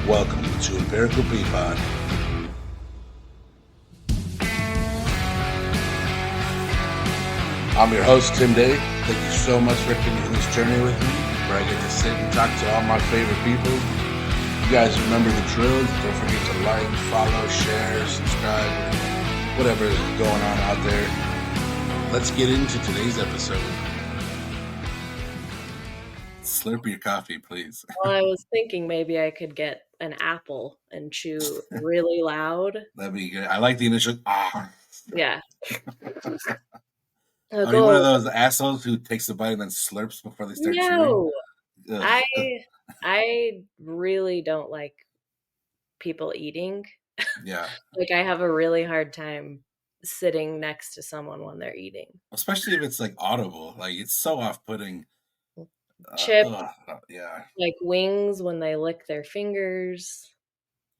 Welcome to Empirical Pod. I'm your host, Tim Day. Thank you so much for continuing this journey with me, where I get to sit and talk to all my favorite people. You guys remember the drill. Don't forget to like, follow, share, subscribe, whatever is going on out there. Let's get into today's episode. Slurp your coffee, please. Well, I was thinking maybe I could get an apple and chew really loud. That'd be good. I like the initial Yeah. Are you one of those assholes who takes a bite and then slurps before they start chewing? No, I really don't like people eating. Yeah. Like I have a really hard time sitting next to someone when they're eating. Especially if it's like audible. Like it's so off-putting. Chips, yeah. like wings when they lick their fingers.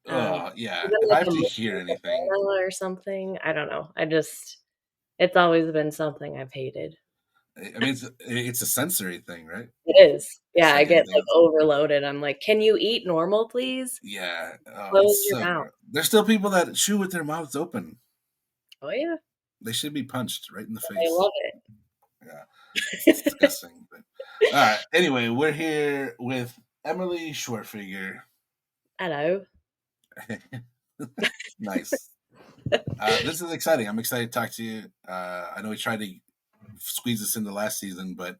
Yeah. Even If I like have a to hear anything. or something. I don't know. It's always been something I've hated. I mean, it's a sensory thing, right? It is. Yeah, It's I like get anything else. overloaded. I'm like, can you eat normal, please? Yeah. Close your mouth. There's still people that chew with their mouths open. Oh yeah. They should be punched right in the face. I love it. Yeah. It's disgusting. But all right. Anyway, we're here with Emily Schwertfeger. Hello. Nice. This is exciting. I'm excited to talk to you. I know we tried to squeeze this into last season, but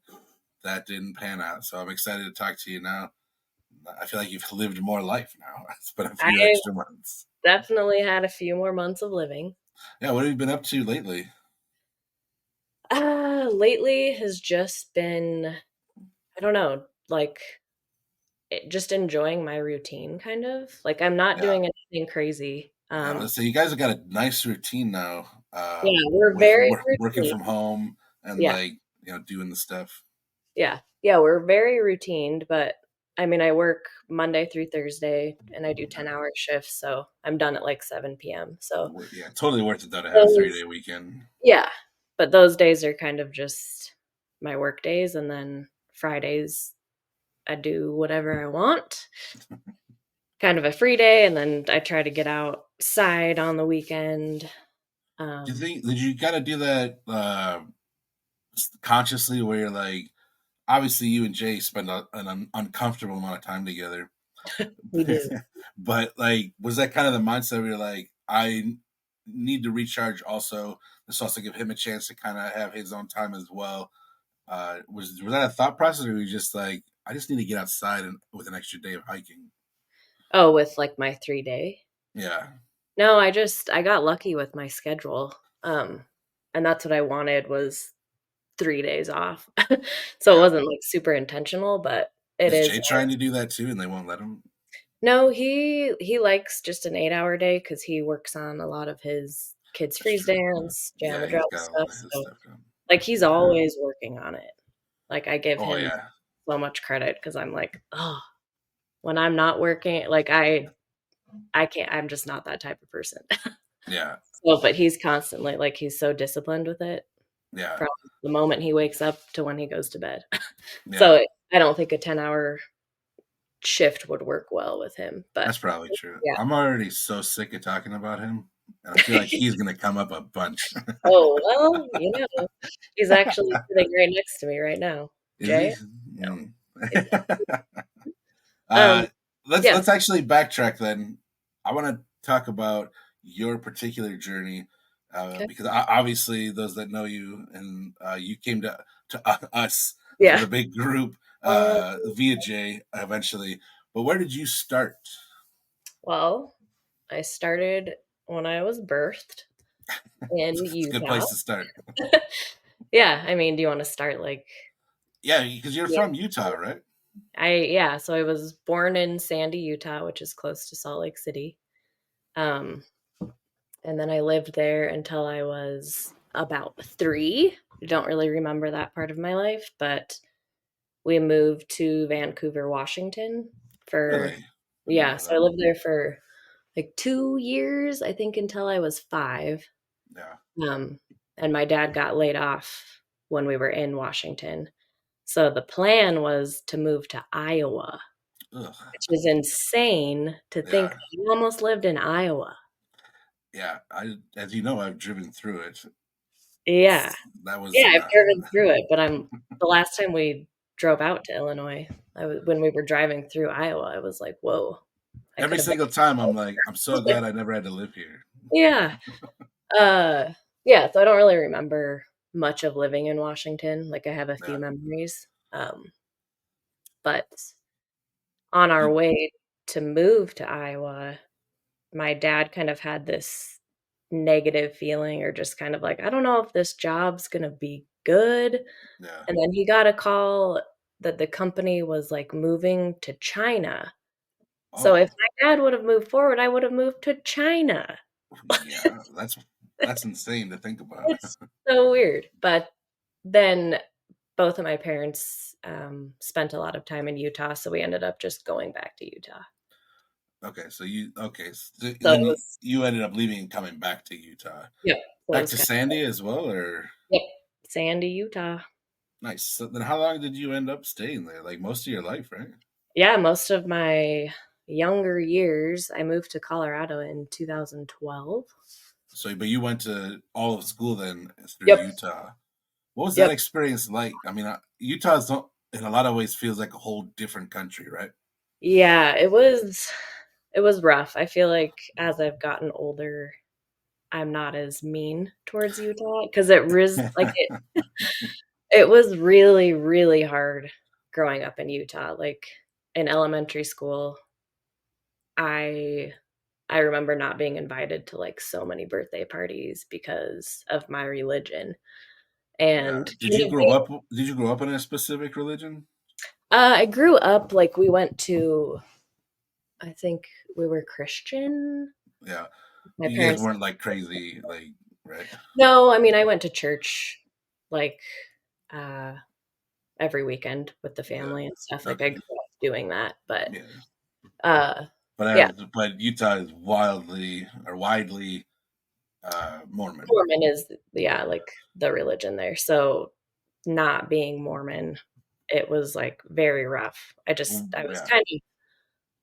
that didn't pan out. So I'm excited to talk to you now. I feel like you've lived more life now. It's been a few extra months. Definitely had a few more months of living. Yeah, what have you been up to lately? Lately has just been, I don't know, like just enjoying my routine kind of. Like I'm not doing anything crazy. So you guys have got a nice routine now. Yeah, we're very working from home and doing the stuff. Yeah, we're very routined, but I mean, I work Monday through Thursday and I do 10-hour shifts, so I'm done at like 7 p.m. So yeah, totally worth it though to have a 3-day weekend. Yeah, but those days are kind of just my work days, and then Fridays I do whatever I want. Kind of a free day, and then I try to get outside on the weekend. Did you gotta do that consciously, where you're like, obviously you and Jay spend an uncomfortable amount of time together. We do. But like, was that kind of the mindset where you're like, I need to recharge also? This also give him a chance to kind of have his own time as well. Was that a thought process, or were you just like, I just need to get outside and with an extra day of hiking? Oh, with like my 3-day? Yeah. No, I got lucky with my schedule. And that's what I wanted was 3 days off. So it wasn't like super intentional, but it is. Jay trying to do that too, and they won't let him? No, he likes just an 8-hour day because he works on a lot of his kids' freeze dance, jam and drop stuff. So, like he's always working on it. Like I give him so much credit because I'm like, oh, when I'm not working, like I can't. I'm just not that type of person. Yeah. So, but he's constantly like he's so disciplined with it. Yeah. From the moment he wakes up to when he goes to bed. So I don't think a 10-hour shift would work well with him. But that's probably true. Yeah. I'm already so sick of talking about him. And I feel like he's going to come up a bunch. Oh, well, he's actually sitting right next to me right now. Jay? No. Let's actually backtrack then. I want to talk about your particular journey because obviously those that know you and you came to us, the big group, via Jay eventually. But where did you start? Well, I started when I was birthed in Utah. It's a good place to start. Yeah, I mean, do you want to start like? Yeah, because you're from Utah, right? So I was born in Sandy, Utah, which is close to Salt Lake City. And then I lived there until I was about 3. I don't really remember that part of my life, but we moved to Vancouver, Washington for, so I lived there for like 2 years, I think, until I was 5. Yeah. And my dad got laid off when we were in Washington. So the plan was to move to Iowa. Ugh. which is insane to think Yeah. that you almost lived in Iowa. Yeah. As you know, I've driven through it. Yeah. That was Yeah, I've driven through it, but the last time we drove out to Illinois, when we were driving through Iowa, I was like, "Whoa, I could every have been." single time I'm like, I'm so glad I never had to live here. Yeah. Uh, yeah, so I don't really remember much of living in Washington. Like, I have a few Yeah. memories. But on our Did, way to move to Iowa, my dad kind of had this negative feeling or just kind of like, I don't know if this job's gonna be good. yeah. And then he got a call that the company was like moving to China. So if Oh, my dad would have moved forward, I would have moved to China. yeah. That's insane to think about. It's so weird. But then both of my parents spent a lot of time in Utah, so we ended up just going back to Utah. So So it then was, you ended up leaving and coming back to Utah, yep. So it back was to kind Sandy as well, or of, yep, Sandy, Utah. nice. So then how long did you end up staying there? Like most of your life, right? Yeah, most of my younger years, I moved to Colorado in 2012. So, but you went to all of school then through Yep. Utah. What was that Yep. experience like? I mean, Utah's in a lot of ways feels like a whole different country, right? Yeah, it was rough. I feel like as I've gotten older, I'm not as mean towards Utah because it was really, really hard growing up in Utah. Like in elementary school, I I remember not being invited to like so many birthday parties because of my religion Yeah. and Did kind you of grow up? Did you grow up in a specific religion? I grew up like we went to I think we were Christian. Yeah. My You guys parents weren't like crazy, like right? No, I mean I went to church like uh every weekend with the Yeah. family and stuff. Like I Okay. grew up doing that, but Yeah. uh But yeah, Utah is widely Mormon. Mormon is yeah, like the religion there. So not being Mormon, it was like very rough. I was Yeah. kind of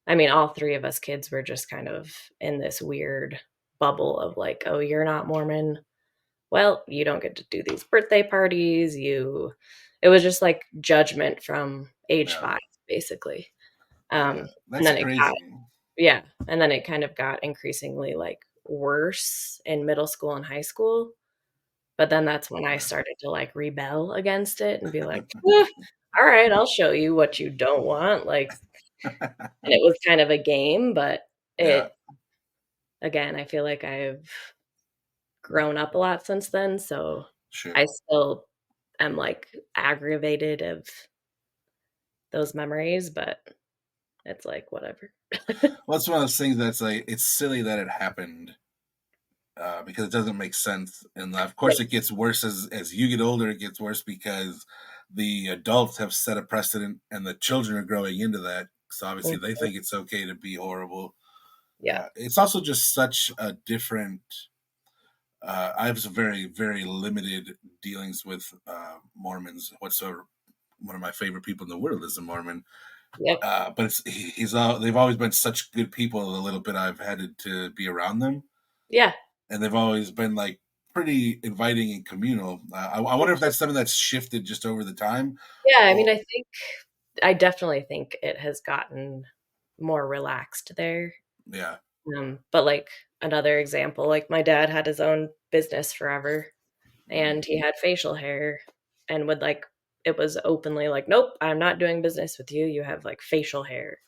I mean, all three of us kids were just kind of in this weird bubble of like, oh, you're not Mormon. Well, you don't get to do these birthday parties. It was just like judgment from age Yeah. 5, basically. Yeah. And That's then crazy. yeah, and then it kind of got increasingly like worse in middle school and high school. But then that's when I started to like rebel against it and be like, all right, I'll show you what you don't want. Like, and it was kind of a game, but Yeah. it again, I feel like I've grown up a lot since then, so Sure. I still am, like, aggravated of those memories, but it's like, whatever. Well, it's one of those things that's like it's silly that it happened because it doesn't make sense. And of Yep, course, it gets worse as you get older. It gets worse because the adults have set a precedent, and the children are growing into that. So obviously, they mhm, think it's okay to be horrible. yeah, It's also just such a different. I have some very limited dealings with Mormons whatsoever. One of my favorite people in the world is a Mormon, yep, but he's all they've always been such good people. The little bit I've had to be around them, yeah, and they've always been like pretty inviting and communal. I wonder if that's something that's shifted just over the time. yeah, I mean, Oh, I definitely think it has gotten more relaxed there, yeah, but, like, another example, like, my dad had his own business forever, and he had facial hair and would, like it was openly like, "Nope, I'm not doing business with you, you have, like, facial hair."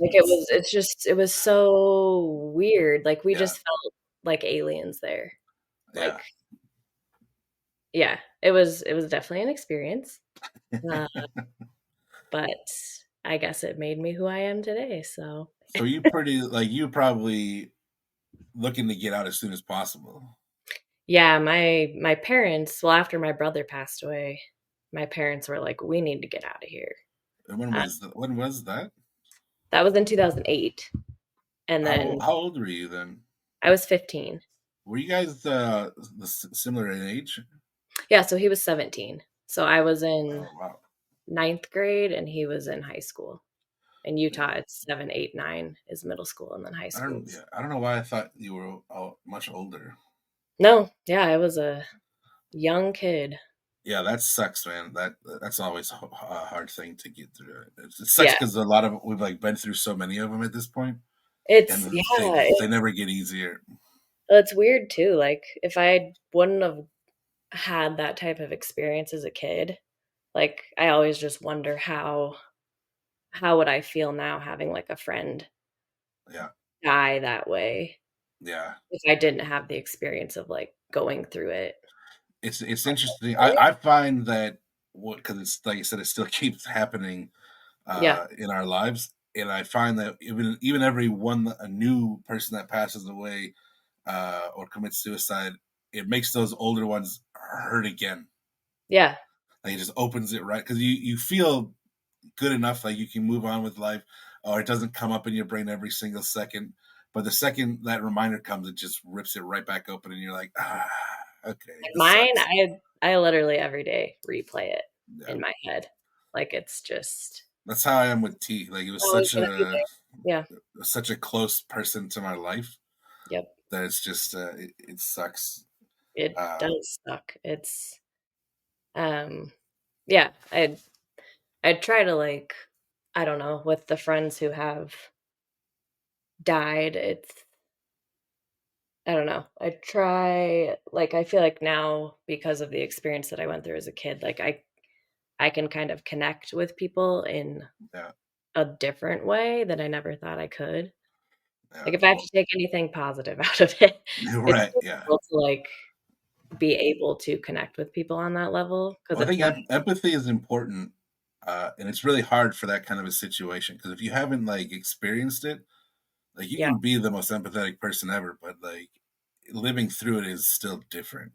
Like, it was so weird, like, we yeah, just felt like aliens there. yeah. Like yeah, it was definitely an experience, uh, but I guess it made me who I am today, so So you pretty like you probably looking to get out as soon as possible. yeah, my parents well, after my brother passed away, my parents were like, "We need to get out of here." And Uh, when was that? that was in 2008, and then How old were you then? I was 15. Were you guys similar in age? Yeah, so he was 17. So I was in Oh wow. ninth grade and he was in high school. In Yeah. Utah, it's 7, 8, 9 is middle school, and then high schools. I don't know why I thought you were much older. No, yeah, I was a young kid. Yeah, that sucks, man. That's always a hard thing to get through. It sucks Yeah, because a lot of we've like been through so many of them at this point, it's and yeah, they never get easier. it's weird too. Like if I wouldn't have had that type of experience as a kid, like I always just wonder how would I feel now having like a friend Yeah, die that way yeah. if I didn't have the experience of like going through it. It's interesting. I find that what because it's like you said, it still keeps happening Yeah, in our lives, and I find that even every one a new person that passes away or commits suicide, it makes those older ones hurt again. yeah, Like it just opens it right because you feel good enough like you can move on with life, or it doesn't come up in your brain every single second. But the second that reminder comes, it just rips it right back open, and you're like, okay, like this mine, sucks. I literally every day replay it Yeah, in my head. Like it's just that's how I am with T. Like it was always gonna be there. Yeah. such a close person to my life Yep. that it's just it sucks. It Uh, does suck. It's um yeah, I'd try to like I don't know, with the friends who have died, it's I don't know. I try like I feel like now because of the experience that I went through as a kid, like I can kind of connect with people in yeah, a different way that I never thought I could. yeah. Like if I have Well, to take anything positive out of it, you're it's right. Yeah. difficult to like be able to connect with people on that level because Well, I it's think not empathy is important, and it's really hard for that kind of a situation because if you haven't like experienced it, like you yeah, can be the most empathetic person ever, but like living through it is still different,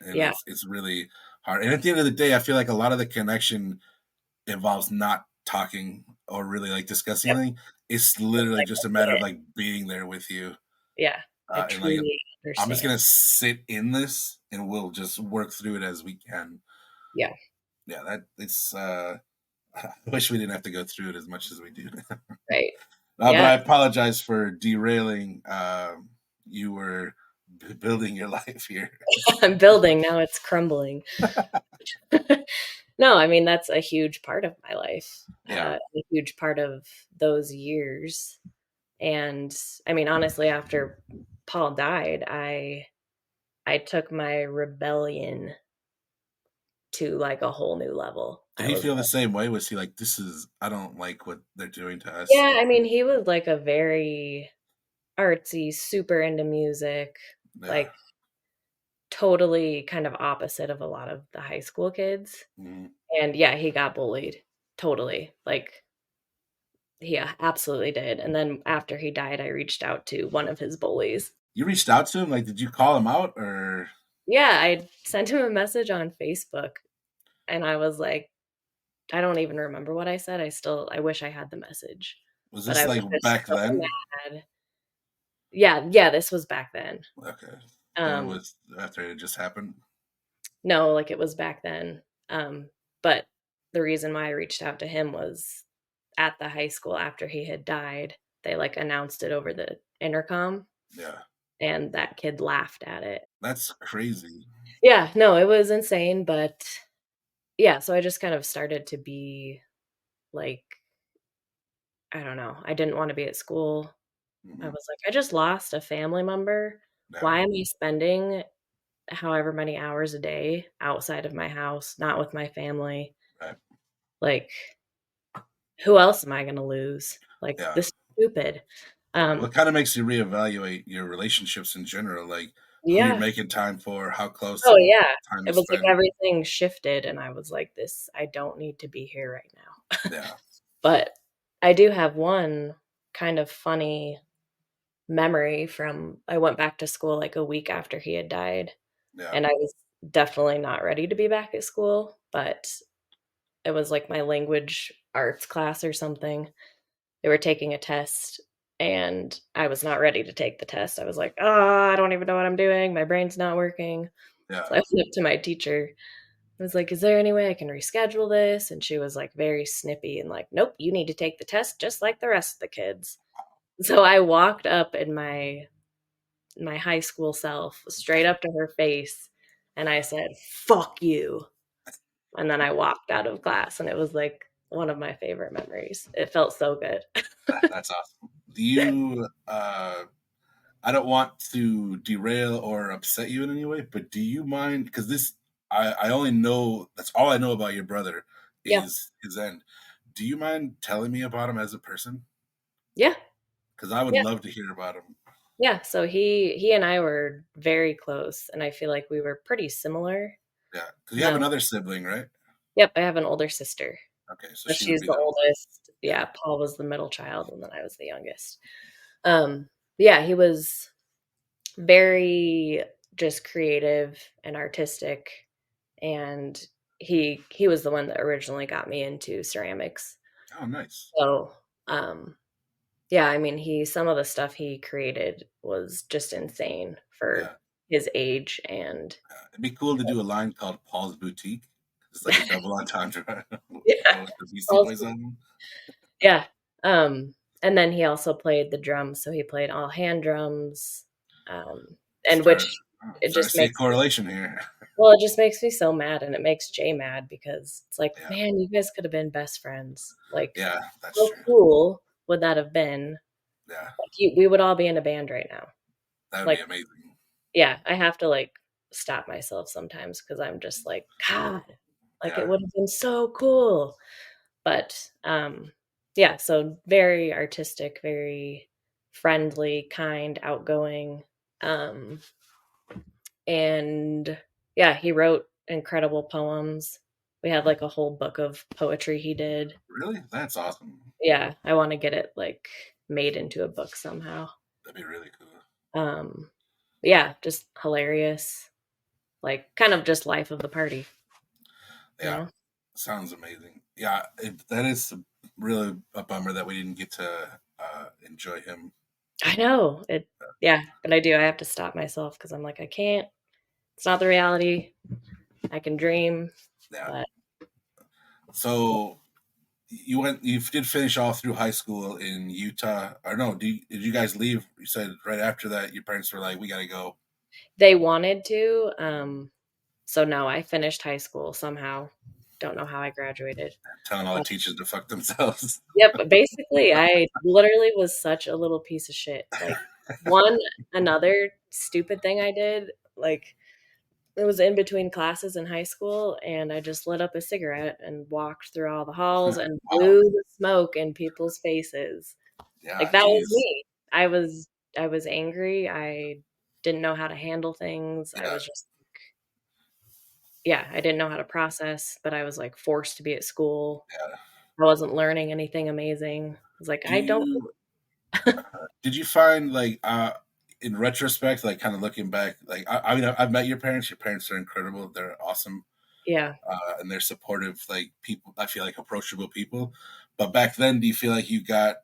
and yeah, it's really hard. And at the end of the day, I feel like a lot of the connection involves not talking or really like discussing yep, anything. It's it's literally like just a I get matter of it. like being there with you, Yeah, I and like truly I'm just understand. gonna sit in this, and we'll just work through it as we can. Yeah, Yeah, that it's. I wish we didn't have to go through it as much as we do. right. But Yeah, I apologize for derailing. You were building your life here. I'm building, now it's crumbling. No, I mean, that's a huge part of my life, Yeah. a huge part of those years, and, I mean, honestly, after Paul died, I took my rebellion to, like, a whole new level. Did I he was feel the like same way? Was he like, "This is I don't like what they're doing to us"? yeah, I mean, he was, like, a very artsy, super into music, Yeah. like, totally kind of opposite of a lot of the high school kids, Mhm. and, yeah, he got bullied, totally, like, he absolutely did, and then after he died, I reached out to one of his bullies. You reached out to him. Like, did you call him out, or Yeah, I sent him a message on Facebook, and I was like I don't even remember what I said, I wish I had the message, was but this I was like just back so then? mad. Yeah, yeah, this was back then. Okay. So it Um, was after it just happened. no, like, it was back then, but the reason why I reached out to him was at the high school after he had died, they, like, announced it over the intercom, Yeah. and that kid laughed at it. That's crazy. Yeah, no, it was insane, but yeah, so I just kind of started to be, like, I don't know, I didn't wanna be at school. I Hmm. was like, "I just lost a family member. Yeah. Why am I spending however many hours a day outside of my house, not with my family? Right. Like, who else am I gonna lose? Like, Yeah. this is stupid." Yeah. Well, Um, it kind of makes you reevaluate your relationships in general, like who you're yeah. making time for, how close, Oh, and yeah. time you It was like spend. everything shifted, and I was like, "This I don't need to be here right now." Yeah. But I do have one kind of funny memory from I went back to school, like, a week after he had died, Yeah. and I was definitely not ready to be back at school, but it was, like, my language arts class or something. They were taking a test, and I was not ready to take the test. I was like, "Oh, I don't even know what I'm doing. My brain's not working." Yeah. So I went up to my teacher, I was like, is there any way I can reschedule this? And she was like very snippy and like, nope, you need to take the test just like the rest of the kids. So I walked up in my high school self straight up to her face and I said, fuck you. And then I walked out of class and it was like one of my favorite memories. It felt so good. That's awesome. Do you? I don't want to derail or upset you in any way, but do you mind? Because I only know that's all I know about your brother Yeah. is his end. Do you mind telling me about him as a person? Yeah. Because I would Yeah. love to hear about him. Yeah. So he and I were very close and I feel like we were pretty similar. Yeah, because you have another sibling, right? Yep, I have an older sister. Okay, so But she would she's be the the one. oldest. Yeah, Yeah, Paul was the middle child, and then I was the youngest. Yeah, he was very just creative and artistic, and he was the one that originally got me into ceramics. oh, nice. So, um, yeah, I mean, he some of the stuff he created was just insane for Yeah, his age, and it'd be cool to do a line called Paul's Boutique. It's like a double entendre yeah, with the Beastie Boys also, album. yeah. And then he also played the drums, so he played all hand drums, and which Start, it Start to just see a makes correlation here. well, it just makes me so mad, and it makes Jay mad because it's like, Yeah, man, you guys could have been best friends. Like, yeah, that's how true. cool would that have been? Yeah, Like, we would all be in a band right now. that would be Like, amazing. yeah, I have to like stop myself sometimes because I'm just like, God, like it Yeah, would have been so cool. But yeah, so very artistic, very friendly, kind, outgoing. Um and yeah, he wrote incredible poems. We had like a whole book of poetry he did. really, that's awesome. Yeah, I want to get it like made into a book somehow. That'd be really cool. Um yeah, just hilarious. Like kind of just life of the party, you Yeah, know? sounds amazing. Yeah, that is really a bummer that we didn't get to enjoy him. I know. It yeah, but I do. I have to stop myself because I'm like, I can't. It's not the reality. I can dream, Yeah. but So you did finish all through high school in Utah, or no? Did you guys leave? You said right after that your parents were like, "We got to go." they wanted to. So no, I finished high school somehow. Don't know how I graduated. Telling all the Uh, teachers to fuck themselves. yep, basically, I literally was such a little piece of shit. Like one another stupid thing I did, like it was in between classes in high school, and I just lit up a cigarette and walked through all the halls and Wow. blew the smoke in people's faces. Like Yeah. that was Geez. me. I was angry. I didn't know how to handle things. I Yeah. was just yeah, I didn't know how to process, but I was like forced to be at school. Yeah. I wasn't learning anything amazing. I was like, Do I don't you did you find like in retrospect, like kind of looking back, like I mean I've met your parents. Your parents are incredible. They're awesome. yeah. And they're supportive, like people. I feel like approachable people. But back then, do you feel like you got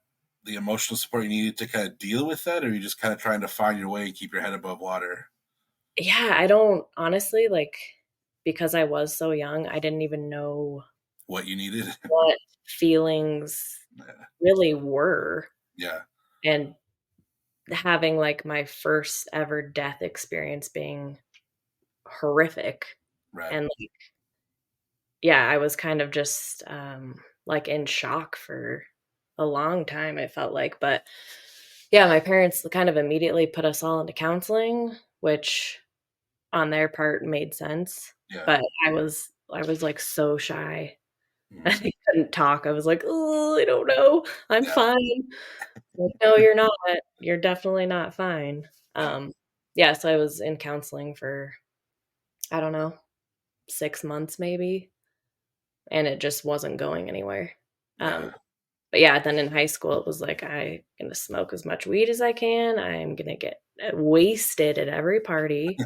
the emotional support you needed to kind of deal with that, or are you just kind of trying to find your way and keep your head above water? Yeah, I don't honestly like because I was so young, I didn't even know What you needed? what feelings Yeah, really were. yeah, And having like my first ever death experience being horrific right. and like yeah, I was kind of just like in shock for a long time I felt like, but yeah, my parents kind of immediately put us all into counseling, which on their part made sense, Yeah, but I was like so shy. mhm, I couldn't talk. I was like, "Oh, I don't know. I'm yeah, fine." Like, "No, you're not. You're definitely not fine." yeah, Um, yeah, so I was in counseling for, I don't know, 6 months maybe, and it just wasn't going anywhere. yeah, Um, but yeah, then in high school, it was like, "I'm gonna smoke as much weed as I can. I'm gonna get, wasted at every party."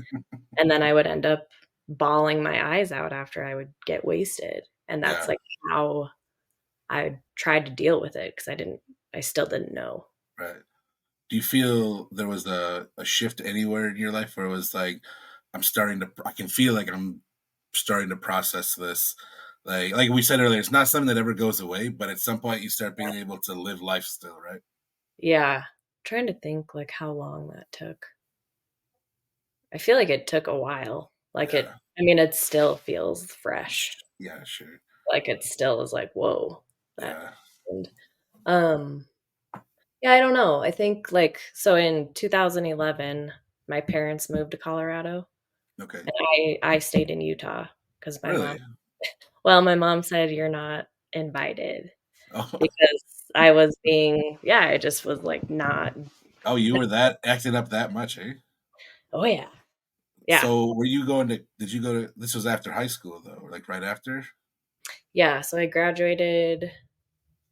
And then I would end up bawling my eyes out after I would get wasted, and that's, yeah. like, how I tried to deal with it because I still didn't know. Right. Do you feel there was a shift anywhere in your life where it was like I can feel like I'm starting to process this. Like we said earlier, it's not something that ever goes away, but at some point you start being able to live life still, right? Yeah. Trying to think like how long that took. I feel like it took a while. Like Yeah. I mean, it still feels fresh. Yeah, sure. Like it still is like, whoa, that Yeah. happened. Um, yeah, I don't know. I think like so in 2011, my parents moved to Colorado, Okay. and I stayed in Utah because Really? my mom said you're not invited Oh, because I was being, yeah, I just was like not. oh, you were that acting up that much, eh? Oh yeah, yeah, So were you going to? Did you go to? This was after high school, though, like right after. yeah. So I graduated.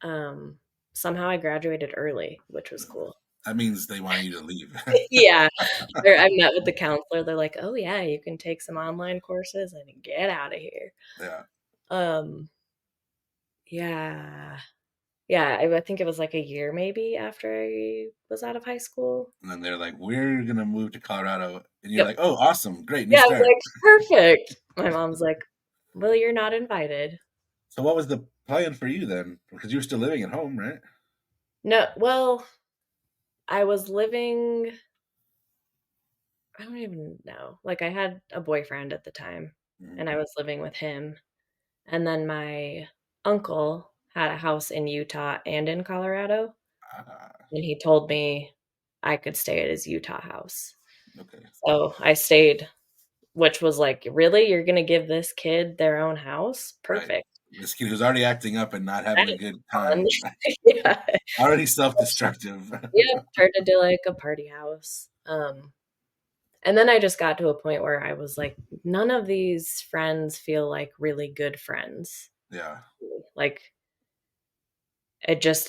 Um, somehow I graduated early, which was cool. That means they want you to leave. Yeah. I met with the counselor. They're like, "Oh yeah, you can take some online courses and get out of here." Yeah. Um, yeah. Yeah, I think it was like a year maybe after I was out of high school. And then they're like, "We're gonna move to Colorado," and you're Yep. like, "Oh, awesome, great, new Yeah, I was start." like, "Perfect." My mom's like, "Well, you're not invited." So what was the plan for you then? Because you were still living at home, right? No, well, I was living, I don't even know. Like I had a boyfriend at the time Mhm. and I was living with him. And then my uncle had a house in Utah and in Colorado, Ah, and he told me I could stay at his Utah house. okay, So I stayed, which was like, really? You're going to give this kid their own house? right. Perfect. This kid who's already acting up and not That having a is good fun. time, Yeah. already self-destructive. Yep. Turned into like a party house. And then I just got to a point where I was like, none of these friends feel like really good friends. Yeah, Like,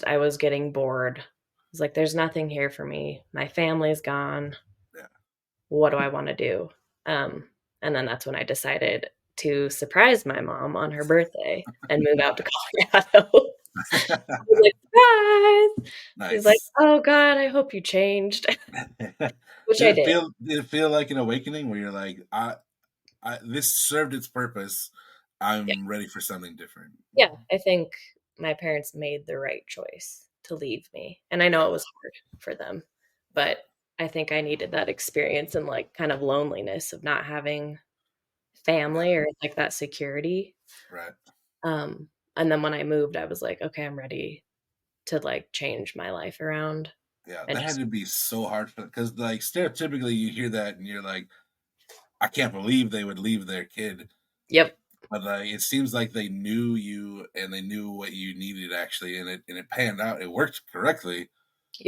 I was getting bored. I was like, there's nothing here for me. My family's gone. yeah. What do I want to do? And then that's when I decided to surprise my mom on her birthday and move out to Colorado. I was like, surprise! She's like, Nice. oh God, I hope you changed, which I did. Did it feel like an awakening where you're like, this served its purpose. Yeah. I'm ready for something different. Yeah. I think my parents made the right choice to leave me. And I know Yeah, it was hard for them, yeah, but I think I needed that experience and like kind of loneliness of not having family yeah. or like that security. Right. And then when I moved, I was like, okay, I'm ready to like change my life around Yeah, and that had just, to be so hard for because like stereotypically you hear that and you're like, I can't believe they would leave their kid. yep, But it seems like they knew you and they knew what you needed actually, and it panned out. It worked correctly,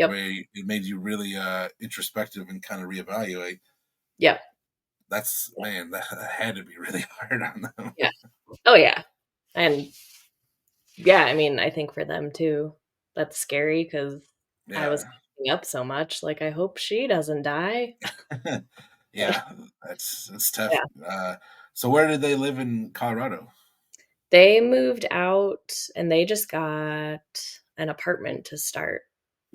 where yep, it made you really introspective and kind of reevaluate. yep, That's man, that had to be really hard on them. yeah. Oh, yeah. And yeah, I mean, I think for them too, that's scary because I was Yeah, giving up so much. Like, I hope she doesn't die. yeah, that's tough. Yeah. So where did they live in Colorado? They moved out and they just got an apartment to start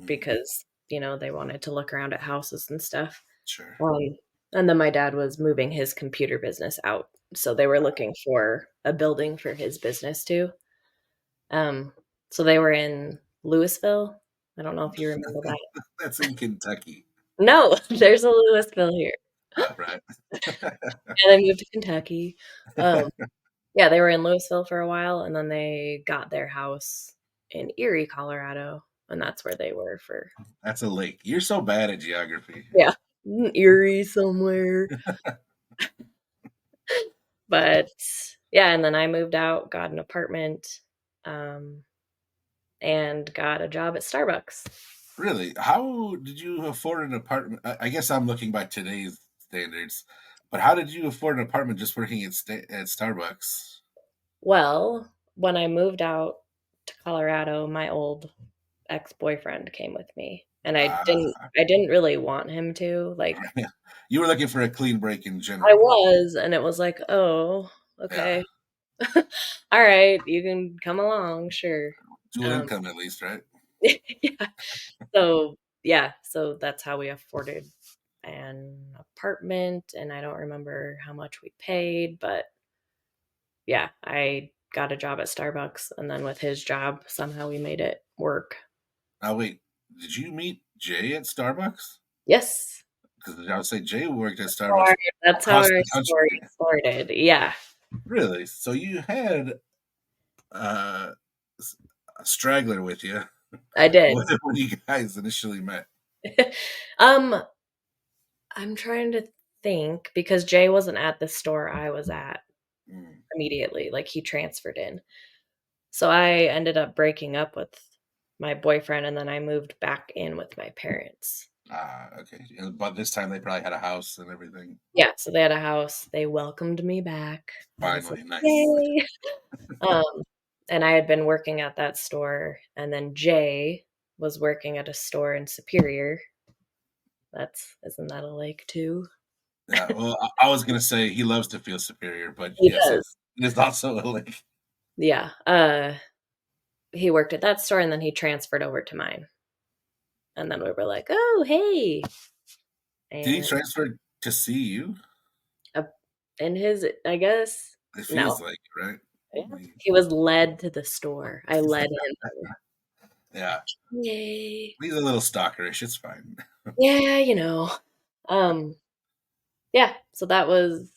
Mm, because, they wanted to look around at houses and stuff. sure. Um, and then my dad was moving his computer business out, so they were looking for a building for his business too. Um, so they were in Louisville. I don't know if you remember that. That's in Kentucky. No, there's a Louisville here. Right. And they moved to Kentucky. Um, yeah, they were in Louisville for a while, and then they got their house in Erie, Colorado, and that's where they were for, That's a lake. You're so bad at geography. yeah, Erie somewhere. But yeah, and then I moved out, got an apartment, um, and got a job at Starbucks. Really? How did you afford an apartment? I guess I'm looking by today's standards, but how did you afford an apartment just working at Starbucks? Well, when I moved out to Colorado, my old ex-boyfriend came with me, and Ah, I didn't really want him to. Like you were looking for a clean break in I general. was, and it was like, "Oh, Yeah, okay. All right, you can come along, sure." dual Um, income at least, right? yeah. So, yeah, so that's how we afforded an apartment, and I don't remember how much we paid, but yeah, I got a job at Starbucks, and then with his job, somehow we made it work. Oh wait, did you meet Jay at Starbucks? Yes. Because I would say Jay worked at Or Starbucks that's how across our the story country. started. Yeah, Really? So you had uh, a straggler with you I did. when you guys initially met. um, I'm trying to think because Jay wasn't at the store I was at Mm. immediately. Like he transferred in. So I ended up breaking up with my boyfriend and then I moved back in with my parents. Ah, okay. But this time they probably had a house and everything. Yeah, so they had a house. They welcomed me back. I was like, Finally, nice. "Yay." Um, and I had been working at that store and then Jay was working at a store in Superior. That's isn't that a lake too? Yeah. Well, I was gonna say he loves to feel superior, but He yes, does. it is also a like. Yeah. He worked at that store and then he transferred over to mine. And then we were like, "Oh, hey." Did he And transfer to see you? uh, in his, I guess, It no. feels like, right? Yeah. He was led to the store. I led him. Yeah. Yay. He's a little stalkerish. It's fine. Yeah, you know. Um, yeah, so that was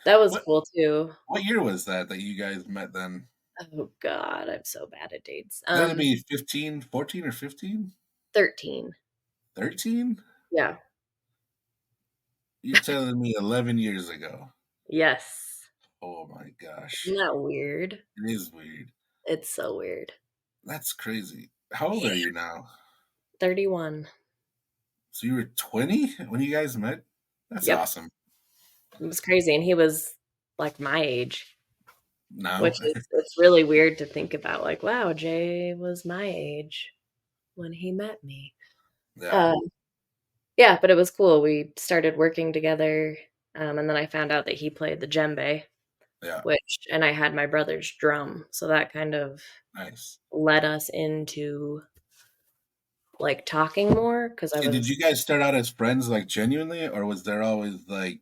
What cool too. what year was that you guys met then? Oh god, I'm so bad at dates. That had to be 15, 14, or 15? 13. 13? Yeah. You're telling me 11 years ago. Yes. Oh my gosh. Isn't that weird? It is weird. It's so weird. That's crazy. How old are you now? 31. So you were 20 when you guys met? That's Yep. awesome. It was crazy and he was like my age, Now? which is it's really weird to think about like, wow, Jay was my age when he met me. Yeah. Um, yeah, but it was cool. We started working together, and then I found out that he played the djembe, Yeah. and I had my brother's drum, so that kind of Nice. led us into like talking more because I Did was you guys start out as friends, like genuinely, or was there always like,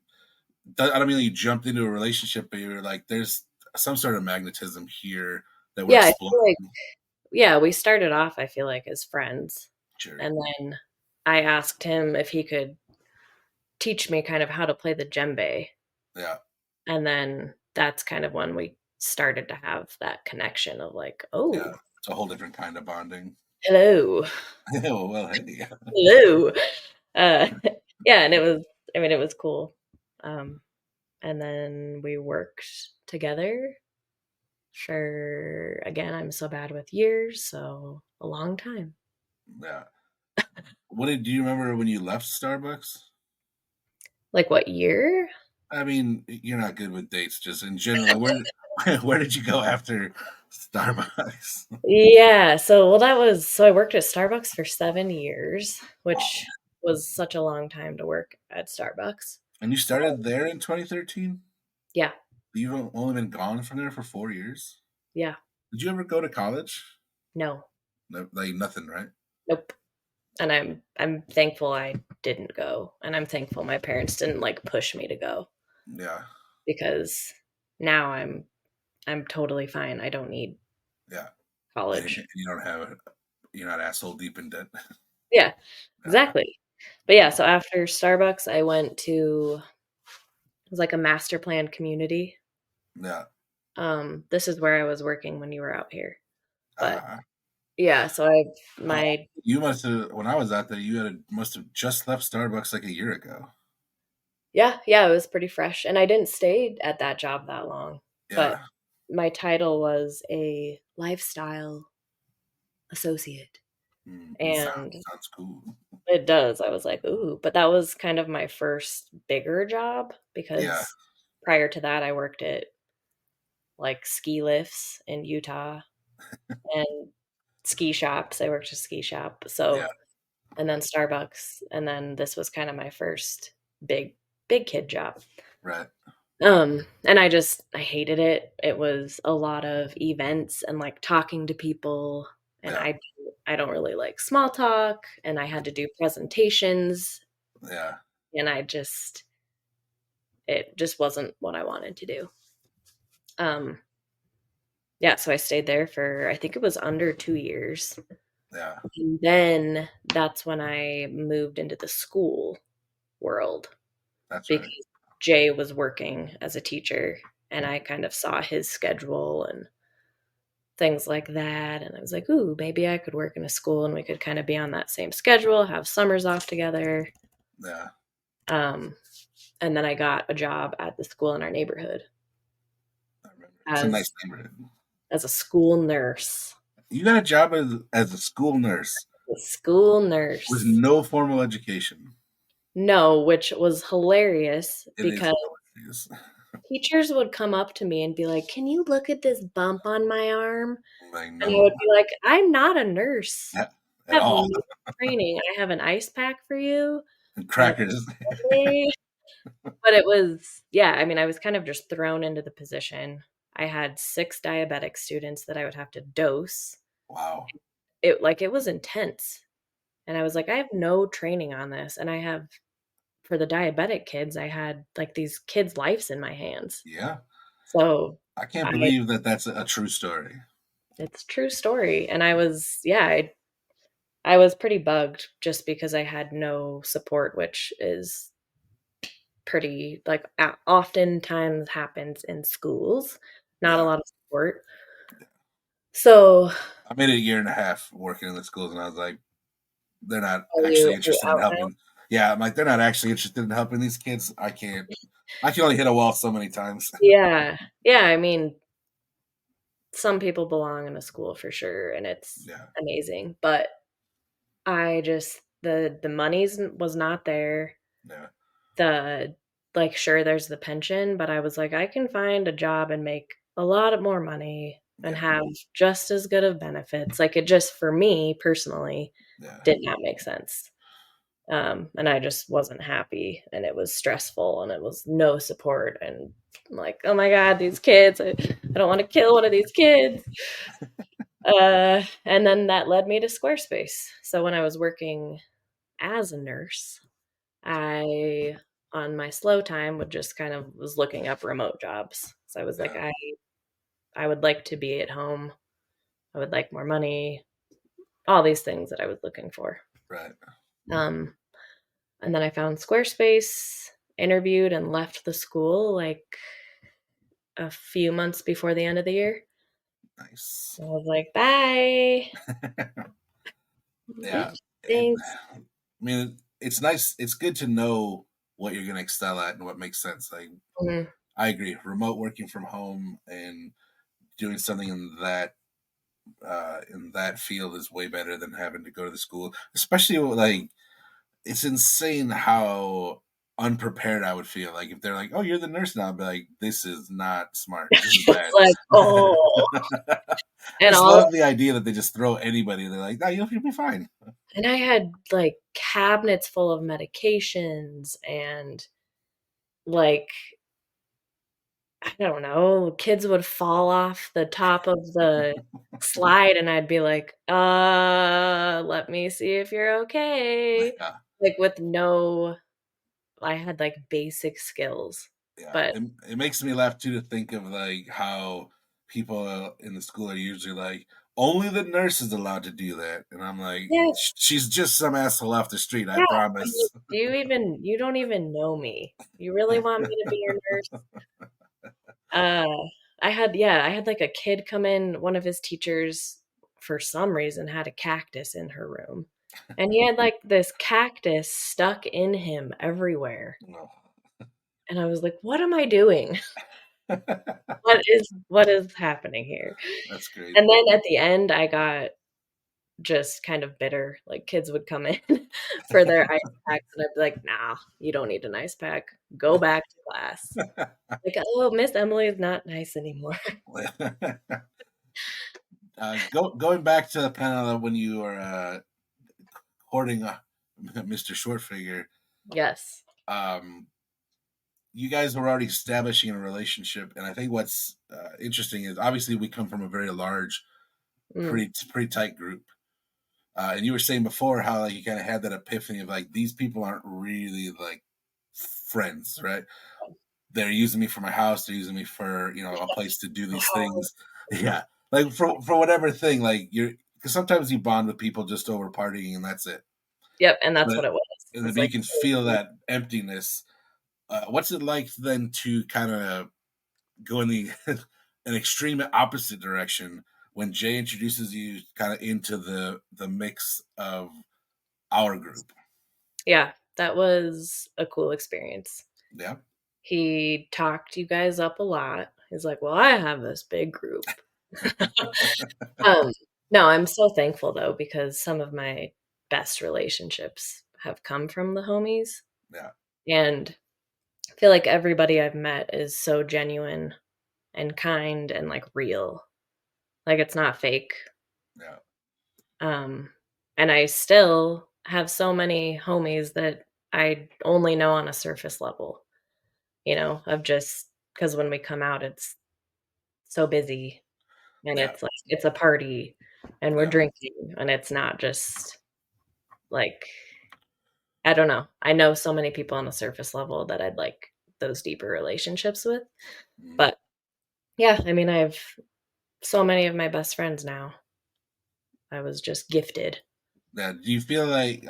I don't mean like you jumped into a relationship, but you were like, there's some sort of magnetism here that we're yeah, I exploring? feel like yeah, we started off I feel like as friends, Sure. and then I asked him if he could teach me kind of how to play the djembe, Yeah. and then that's kind of when we started to have that connection of like, Yeah. oh, It's a whole different kind of bonding. hello. Oh, well, hey. Hello. Uh, yeah, and it was cool. Um, and then we worked together for, again, I'm so bad with years, so a long time. Yeah. Do you remember when you left Starbucks? Like what year? I mean, you're not good with dates, just in general. Like, where where did you go after Starbucks? Yeah, so I worked at Starbucks for 7 years, which Wow. was such a long time to work at Starbucks. And you started there in 2013? Yeah, You've only been gone from there for 4 years? yeah, Did you ever go to college? no, No, like nothing, right? nope. And I'm thankful I didn't go, and I'm thankful my parents didn't like push me to go Yeah, because now I'm totally fine. I don't need yeah. college. You don't have you're not asshole deep in debt. Yeah, Yeah, exactly. But yeah, so after Starbucks, I went to it was like a master plan community. yeah. This is where I was working when you were out here. But Uh, yeah, so I oh, my you must have when I was out there. Must have just left Starbucks like a year ago. yeah, it was pretty fresh, and I didn't stay at that job that long. But Yeah, my title was a lifestyle associate, and sounds cool. it does. I was like, "Ooh," but that was kind of my first bigger job Yeah, because prior to that, I worked at, like, ski lifts in Utah and ski shops. I worked at a ski shop, yeah, so and then Starbucks, and then this was kinda my first big big kid job. right. And I hated it. It was a lot of events and, like, talking to people, and Yeah, I don't really like small talk, and I had to do presentations, yeah. and it just wasn't what I wanted to do. Um, Yeah, so I stayed there for, I think it was under 2 years. Yeah, And then that's when I moved into the school world that's right. because Jay was working as a teacher and I kind of saw his schedule and things like that. And I was like, ooh, maybe I could work in a school and we could kind of be on that same schedule, have summers off together. Yeah, Um, and then I got a job at the school in our neighborhood I remember. It's a as nice neighborhood. as a school nurse. You got a job as a school nurse A school with nurse. no formal education. No, which was hilarious It is because hilarious. teachers would come up to me and be like, "Can you look at this bump on my arm?" Like And I no, would be like, "I'm not a nurse. I at have all. no training. I have an ice pack for you." And And crackers. really, but it was, yeah, I mean, I was kind of just thrown into the position. I had 6 diabetic students that I would have to dose. Wow. It was intense. And I was like, "I have no training on this." And I have for the diabetic kids, I had, like, these kids' lives in my hands. Yeah. So, I can't I believe that that's a true story. it's a true story, and I was yeah, I was pretty bugged just because I had no support, which is pretty like, oftentimes happens in schools, not a Yeah. lot of support. So, I made it a year and a half working in the schools, and I was like, they're not are actually you interested in out now? helping. Yeah, I'm like, they're not actually interested in helping these kids. I can't. I can only hit a wall so many times. Yeah. Yeah, I mean, some people belong in a school for sure, and it's Yeah. amazing, but I just the money's was not there. Yeah. The like, sure, there's the pension, but I was like, "I can find a job and make a lot of more money and Yeah. have just as good of benefits." Like, it just for me, personally, Yeah. did not make sense. And I just wasn't happy, and it was stressful, and it was no support, and I'm like, "Oh my god, these kids, I don't wanna kill one of these kids." And then that led me to Squarespace. So when I was working as a nurse, I on my slow time would just kind of was looking up remote jobs. So I was like, Yeah. I would like to be at home. I would like more money, all these things that I was looking for. Right. Um, and then I found Squarespace, interviewed and left the school like a few months before the end of the year. Nice. I was like, bye. Yeah. Thanks. I mean, it's nice. It's good to know what you're going to excel at and what makes sense. Like, Mhm. I agree. Remote working from home and doing something in that field is way better than having to go to the school. Especially like it's insane how unprepared I would feel. Like if they're like, "Oh, you're the nurse now," I'd be like, "This is not smart. This is It's bad." like, oh, I and just all love the idea that they just throw anybody. They're like, "No, you'll be fine." and I had, like, cabinets full of medications and, like, I don't know, kids would fall off the top of the slide, and I'd be like, let me see if you're okay." Yeah, Like, with no I had, like, basic skills, yeah. but It makes me laugh too to think of like how people in the school are usually like, only the nurse is allowed to do that, and I'm like, yeah, she's just some asshole off the street. I yeah, I'm like, promise. you don't even know me. You really want me to be your nurse?" Uh, I had, like, a kid come in, one of his teachers, for some reason, had a cactus in her room, and he had, like, this cactus stuck in him everywhere, No. and I was like, "What am I doing? What is happening here?" That's great. And then at the end, I got just kind of bitter, like, kids would come in for their ice packs, and I'd be like, "Nah, you don't need an ice pack. Go back to class." Like, "Oh, Miss Emily is not nice anymore." Going back to kind of when you were courting Mr. Shortfigure, Yes. um, you guys were already establishing a relationship, and I think what's interesting is obviously we come from a very large, Mm. pretty tight group, and you were saying before how like you kind of had that epiphany of like these people aren't really like friends, right? They're using me for my house, they're using me for a place to do these things, Yeah, like for whatever thing, like you're because sometimes you bond with people just over partying and that's it. Yep, and that's But what it was. It was you like can feel that emptiness. What's it like then to kind of go in the an extreme opposite direction when Jay introduces you kind of into the mix of our group? yeah, that was a cool experience. Yeah, He talked you guys up a lot. He's like, "Well, I have this big group." Um, no, I'm so thankful though because some of my best relationships have come from the homies, yeah, and I feel like everybody I've met is so genuine and kind and, like, real. Like, it's not fake. yeah, Um, and I still have so many homies that I only know on a surface level, of just because when we come out, it's so busy and yeah, it's like it's a party and we're yeah. drinking and it's not just like I don't know. I know so many people on a surface level that I'd like those deeper relationships with. Mhm. But yeah, I mean, I have so many of my best friends now. I was just gifted. Yeah. Do you feel like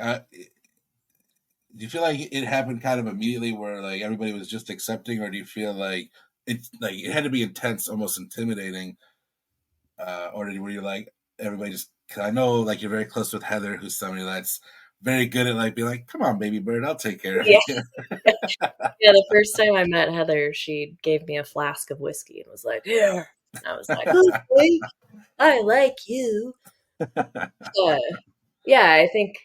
it happened kind of immediately, where like everybody was just accepting, or do you feel like it had to be intense, almost intimidating, or were you like everybody just? Cause I know like you're very close with Heather, who's somebody that's very good at like being like, "Come on, baby bird, I'll take care of Yeah. you." Yeah, the first time I met Heather, she gave me a flask of whiskey and was like, "Here." And I was like, "Okay, I like you." Uh, yeah, I think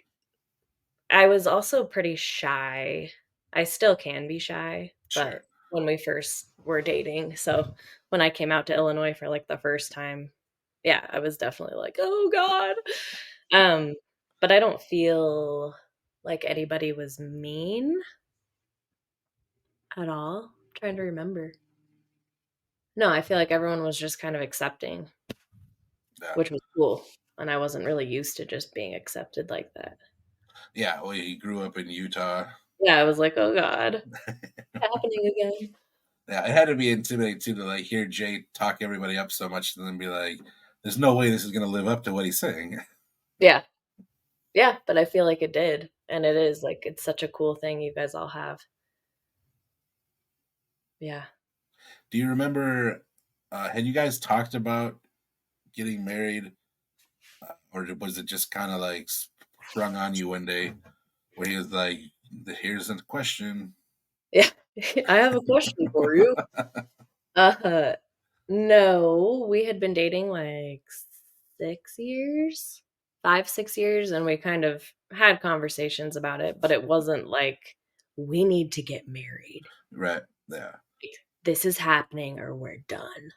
I was also pretty shy. I still can be shy, Sure. but when we first were dating, so when I came out to Illinois for, like, the first time, yeah, I was definitely like, "Oh god." Um, but I don't feel like anybody was mean at all. I'm trying to remember. No, I feel like everyone was just kind of accepting, Yeah. which was cool, and I wasn't really used to just being accepted like that. Yeah. Well, he grew up in Utah. Yeah, I was like, "Oh god, happening again." Yeah, it had to be intimidating too to like hear Jay talk everybody up so much and then be like, "There's no way this is going to live up to what he's saying." Yeah. Yeah, but I feel like it did, and it is, like, it's such a cool thing you guys all have. Yeah. Do you remember? Had you guys talked about getting married, or was it just kind of like sprung on you one day where he was like, "Here's a question." Yeah. I have a question for you. Uh, no, we had been dating, like, 6 years? 5, 6 years, and we kind of had conversations about it, but it wasn't like, "We need to get married. Right. Yeah. This is happening or we're done."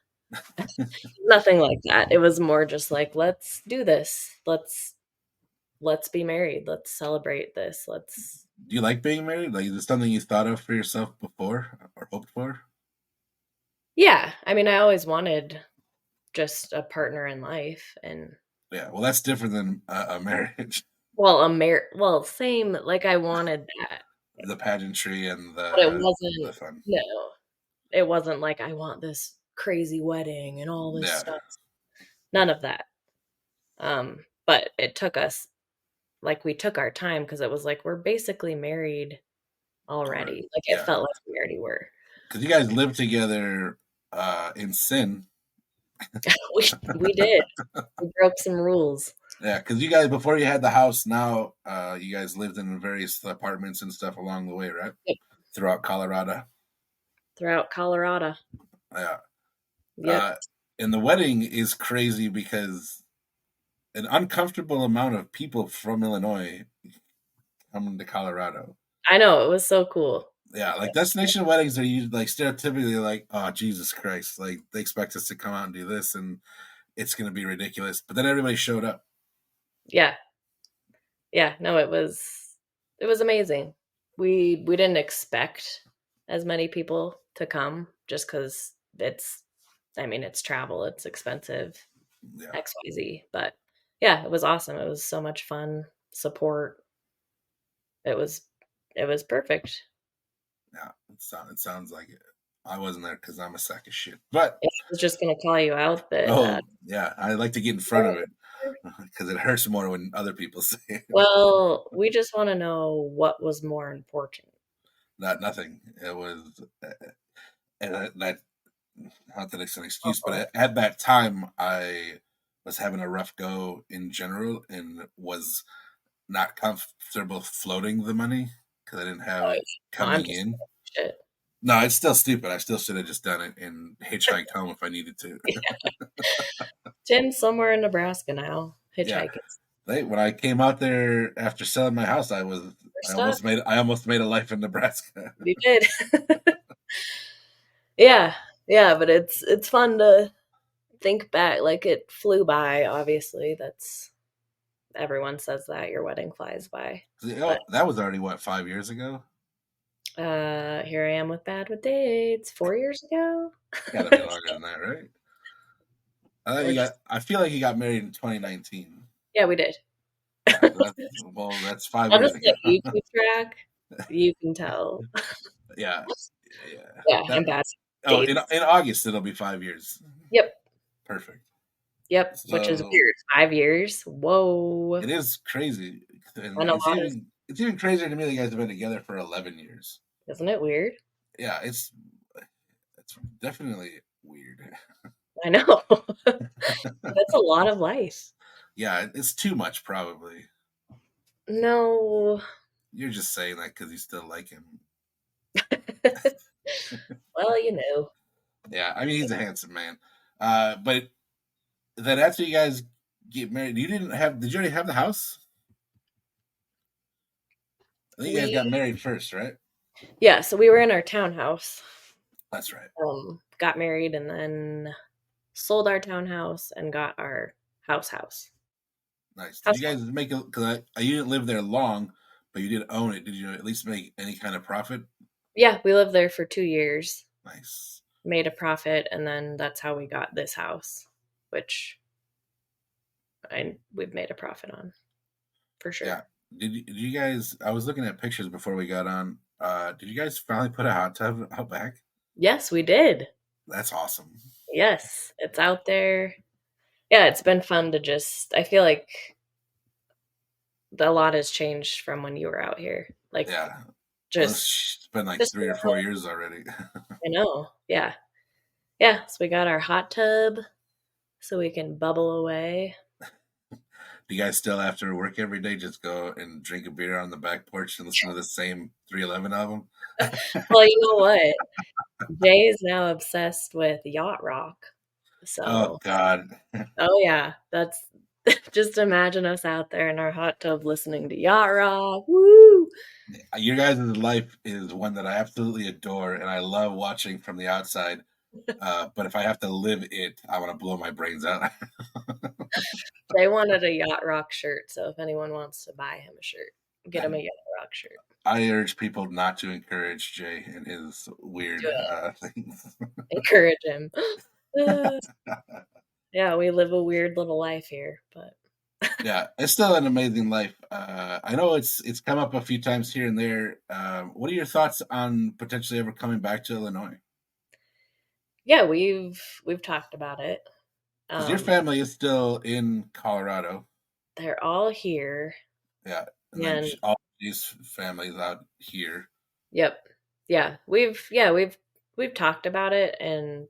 Nothing like that. It was more just like, "Let's do this. Let's be married. Let's celebrate this. Let's." Do you like being married? Like, is it something you thought of for yourself before or hoped for? Yeah, I mean, I always wanted just a partner in life and Yeah. Well, that's different than a marriage. well, same, like, I wanted that, The pageantry and but it the wasn't fun. no, it wasn't like, "I want this crazy wedding and all this Yeah. stuff." None of that. But it took us like, we took our time because it was like, we're basically married All right. already. Like, it Yeah. felt like we already were. Because you guys lived together in sin. We did. We broke some rules. Yeah, because you guys before you had the house, now you guys lived in various apartments and stuff along the way, right? Yep. Throughout Colorado. Throughout Colorado. Yeah. Yep. Uh, and the wedding is crazy because an uncomfortable amount of people from Illinois come to Colorado. I know, it was so cool. Yeah, like destination weddings are usually like stereotypically like, oh Jesus Christ, like they expect us to come out and do this, and it's going to be ridiculous. But then everybody showed up. Yeah. Yeah, no, it was amazing. We didn't expect as many people to come just because it's travel, it's expensive, Yeah, XYZ, but yeah, it was awesome. It was so much fun, support. It was it was perfect. yeah. It sounds like it. I wasn't there because I'm a sack of shit. But I was just gonna call you out that. yeah, I like to get in front of it because it hurts more when other people say it. Well, we just want to know what was more important. Nothing. It was, and that not that it's an excuse, but Uh-oh. at that time I was having a rough go in general and was not comfortable floating the money because I didn't have it No, I'm coming just in. shit. No, it's still stupid. I still should have just done it and hitchhiked home if I needed to. Tim's somewhere in Nebraska now, Yeah, hitchhiking. when I came out there after selling my house, We're I stuck. almost made a life in Nebraska. We did. Yeah, yeah, but it's fun to think back. Like it flew by. Obviously, that's everyone says that your wedding flies by. But That was already what, 5 years ago? here I am with bad with dates. 4 years ago. Gotta be longer than that, right? We're just I feel like you got married in 2019. yeah, we did. Yeah, that's 5 years Honestly, ago. you keep track. You can tell. Yeah, yeah. Yeah, That and bad in dates. August it'll be 5 years. Yep. Perfect. Yep, which is So weird. 5 years. Whoa. it is crazy, and And a lot of it's even crazier to me that you guys have been together for 11 years. isn't it weird? Yeah, it's definitely weird. I know. That's a lot of life. Yeah, it's too much probably. No. You're just saying that because you still like him. Well, you know. Yeah, I mean he's a handsome man. But then after you guys get married, you didn't have. Did you already have the house? I think you guys We got married first, right? yeah, so we were in our townhouse. That's right. Got married and then sold our townhouse and got our house. Nice. Did House you one. guys make it? Because you didn't live there long, but you did own it. Did you at least make any kind of profit? Yeah, we lived there for 2 years. Nice. Made a profit, and then that's how we got this house, which we've made a profit on for sure. Yeah. Did you guys? I was looking at pictures before we got on. Did you guys finally put a hot tub out back? Yes, we did. That's awesome. Yes, it's out there. Yeah, it's been fun to just. I feel like a lot has changed from when you were out here. Like, Yeah. Well, just it's been like just 3 or 4 years already. I know. Yeah, yeah. So we got our hot tub, so we can bubble away. Do you guys still after work every day just go and drink a beer on the back porch and listen to the same 311 album? Well, you know what? Jay is now obsessed with yacht rock. Oh So, God. oh yeah, that's just imagine us out there in our hot tub listening to yacht rock. Woo! Your guys' life is one that I absolutely adore and I love watching from the outside. But if I have to live it, I want to blow my brains out. They wanted a yacht rock shirt, so if anyone wants to buy him a shirt, get him a yacht rock shirt. I urge people not to encourage Jay and his weird things. Encourage him. Yeah, we live a weird little life here, but Yeah, it's still an amazing life. I know it's come up a few times here and there. What are your thoughts on potentially ever coming back to Illinois? yeah, we've talked about it. Because your family is still in Colorado. They're all here. Yeah, and then And all these families out here. yep. Yeah, we've talked about it, and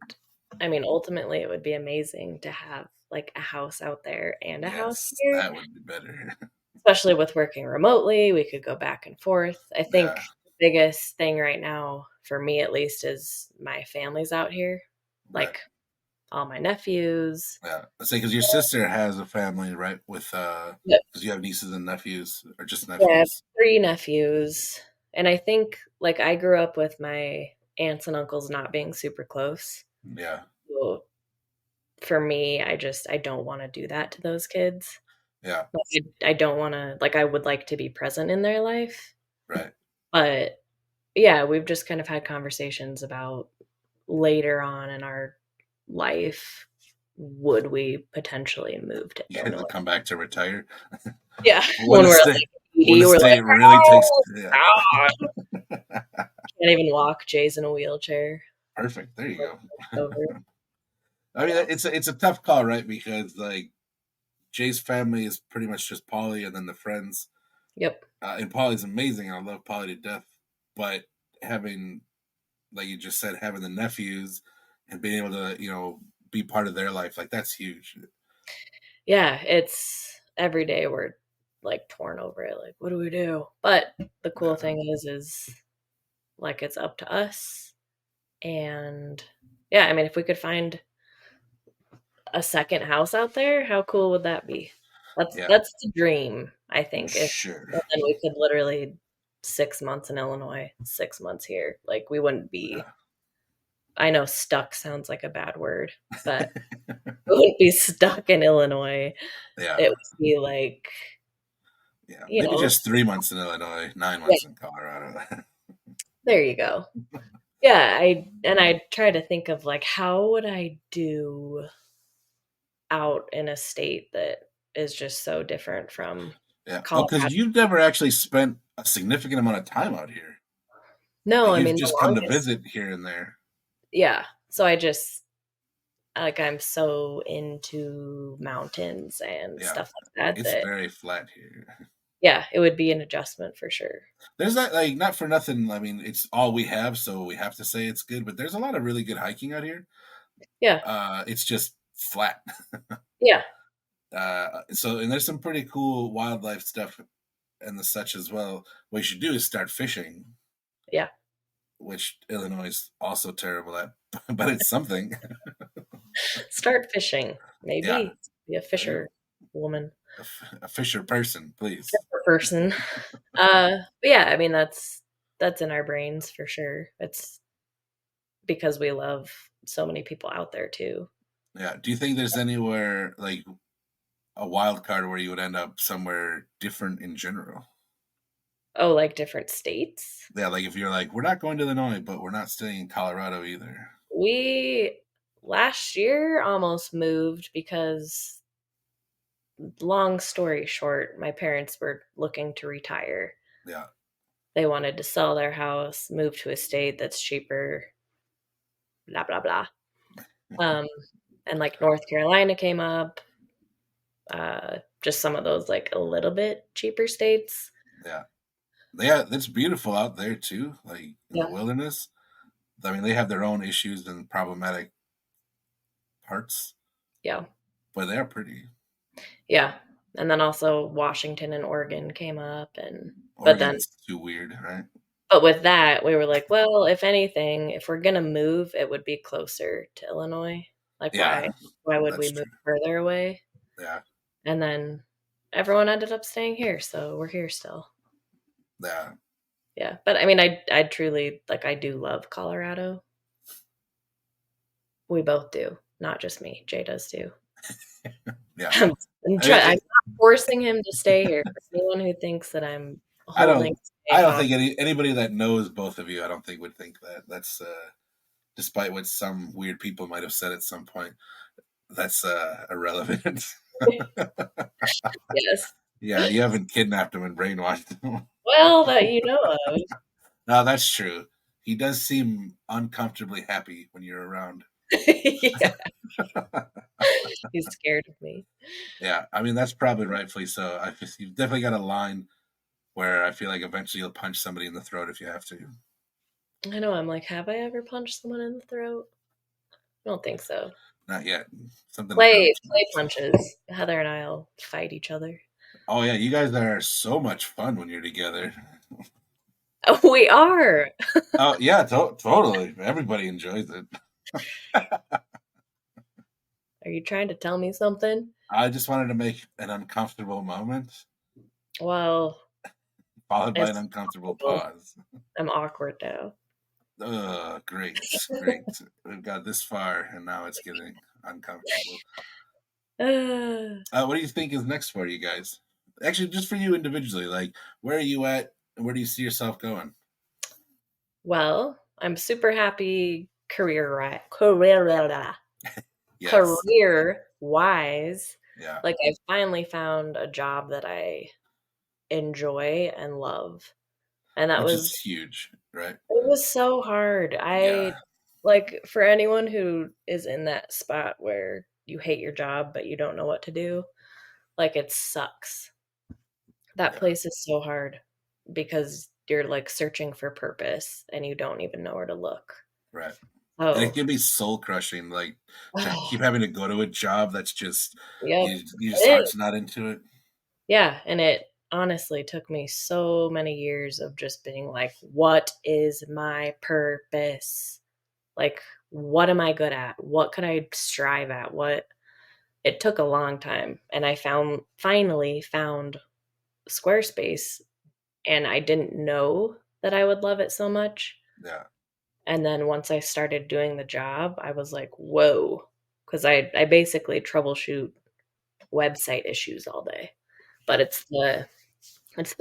I mean ultimately it would be amazing to have like a house out there and a house Yes, here, that would be better. especially with working remotely. We could go back and forth. I think Yeah, the biggest thing right now for me at least is my family's out here. right. Like all my nephews. Yeah, I say because your sister has a family, right? With Yep. because you have nieces and nephews, or just Yeah, I have nephews. 3 nephews, and I think, like, I grew up with my aunts and uncles not being super close, Yeah, so for me, I don't wanna do that to those kids. yeah, Like, I don't wanna like, I would like to be present in their life, right. but, yeah, we've just kind of had conversations about later on in our life, would we potentially move to You have Illinois? to come back to retire Yeah, when when the we're, state like, 80, we're like, really takes. "Oh, Yeah. God." Can't even walk. Jay's in a wheelchair. Perfect. There you go. Over. I mean, Yeah. it's a tough call, right? Because like Jay's family is pretty much just Polly, and then the friends. Yep. And Polly's amazing. I love Polly to death. But having, like you just said, having the nephews and being able to, be part of their life, like that's huge. Yeah, it's every day we're like torn over it. Like, what do we do? But the cool Yeah, thing is like it's up to us. And yeah, I mean, if we could find a second house out there, how cool would that be? That's yeah, that's the dream, I think. If sure. and then we could literally 6 months in Illinois, 6 months here. Like we wouldn't be. Yeah. I know stuck sounds like a bad word, but we wouldn't be stuck in Illinois. Yeah, It would be like, yeah. you Maybe know, just 3 months in Illinois, nine yeah, months in Colorado. there you go. Yeah, I try to think of like how would I do out in a state that is just so different from Yeah. Oh, Colorado. because you've never actually spent a significant amount of time out here. No, Like I you've mean the just come to longest. visit here and there. Yeah. So I just like I'm so into mountains and Yeah. stuff like that It's that very flat here. yeah, it would be an adjustment for sure. There's not like not for nothing. I mean, it's all we have, so we have to say it's good. But there's a lot of really good hiking out here. Yeah. It's just flat. Yeah. So and there's some pretty cool wildlife stuff and the such as well. What you should do is start fishing, Yeah. which Illinois is also terrible at, but it's something. Start fishing. Yeah, Maybe be a there you fisher woman. go. A fisher person, please. Fisher person. But yeah, I mean that's in our brains for sure. It's because we love so many people out there too. Yeah. Do you think there's anywhere like a wild card where you would end up somewhere different in general? Oh, like different states? Yeah, like if you're like, we're not going to Illinois, but we're not staying in Colorado either. We last year almost moved because long story short, my parents were looking to retire. Yeah. They wanted to sell their house, move to a state that's cheaper, blah blah blah. Um and like North Carolina came up, just some of those like a little bit cheaper states. Yeah. Yeah, it's beautiful out there too, like in the Yeah. wilderness. I mean, they have their own issues and problematic parts, Yeah. but they're pretty. Yeah. And then also Washington and Oregon came up and but then Oregon's too weird, right? but with that, we were like, well, if anything, if we're gonna move, it would be closer to Illinois. Like Yeah, why would that's we move true. further away? Yeah, And then everyone ended up staying here, so we're here still. yeah, Yeah. But I mean I truly like I do love Colorado. We both do. Not just me. Jay does too. yeah. I mean, I'm not forcing him to stay here. For anyone who thinks that I'm I holding don't. stay I don't hot. think anybody that knows both of you, I don't think would think that. That's despite what some weird people might have said at some point. That's irrelevant. Yes. Yeah, you haven't kidnapped him and brainwashed him. Well, that you know of. No, that's true. He does seem uncomfortably happy when you're around. Yeah. He's scared of me. Yeah, I mean that's probably rightfully so. You've definitely got a line where I feel like eventually you'll punch somebody in the throat if you have to. I know. I'm like, have I ever punched someone in the throat? I don't think so. Not yet. Something to build Play towards. punches. Heather and I'll fight each other. Oh yeah, you guys are so much fun when you're together. Oh, we are. Oh yeah, totally. Everybody enjoys it. Are you trying to tell me something? I just wanted to make an uncomfortable moment Well, followed by an it's uncomfortable awkward. pause. I'm awkward now. Great, great. We've got this far, and now it's getting uncomfortable. What do you think is next for you guys? Actually, just for you individually, like where are you at, and where do you see yourself going? Well, I'm super happy Yes. career wise. Yeah. Like I finally found a job that I enjoy and love. And that Which was is huge, right? it was so hard. I Yeah. like for anyone who is in that spot where you hate your job but you don't know what to do, like it sucks. That Yeah, place is so hard because you're like searching for purpose and you don't even know where to look. right. And it Oh, can be soul crushing, like to keep having to go to a job that's just yep, you just it heart's is. not into it. Yeah, and it honestly took me so many years of just being like, what is my purpose? Like, what am I good at? What could I strive at? What It took a long time and I finally found Squarespace and I didn't know that I would love it so much. Yeah, And then once I started doing the job, I was like, whoa, because I basically troubleshoot website issues all day. But it's the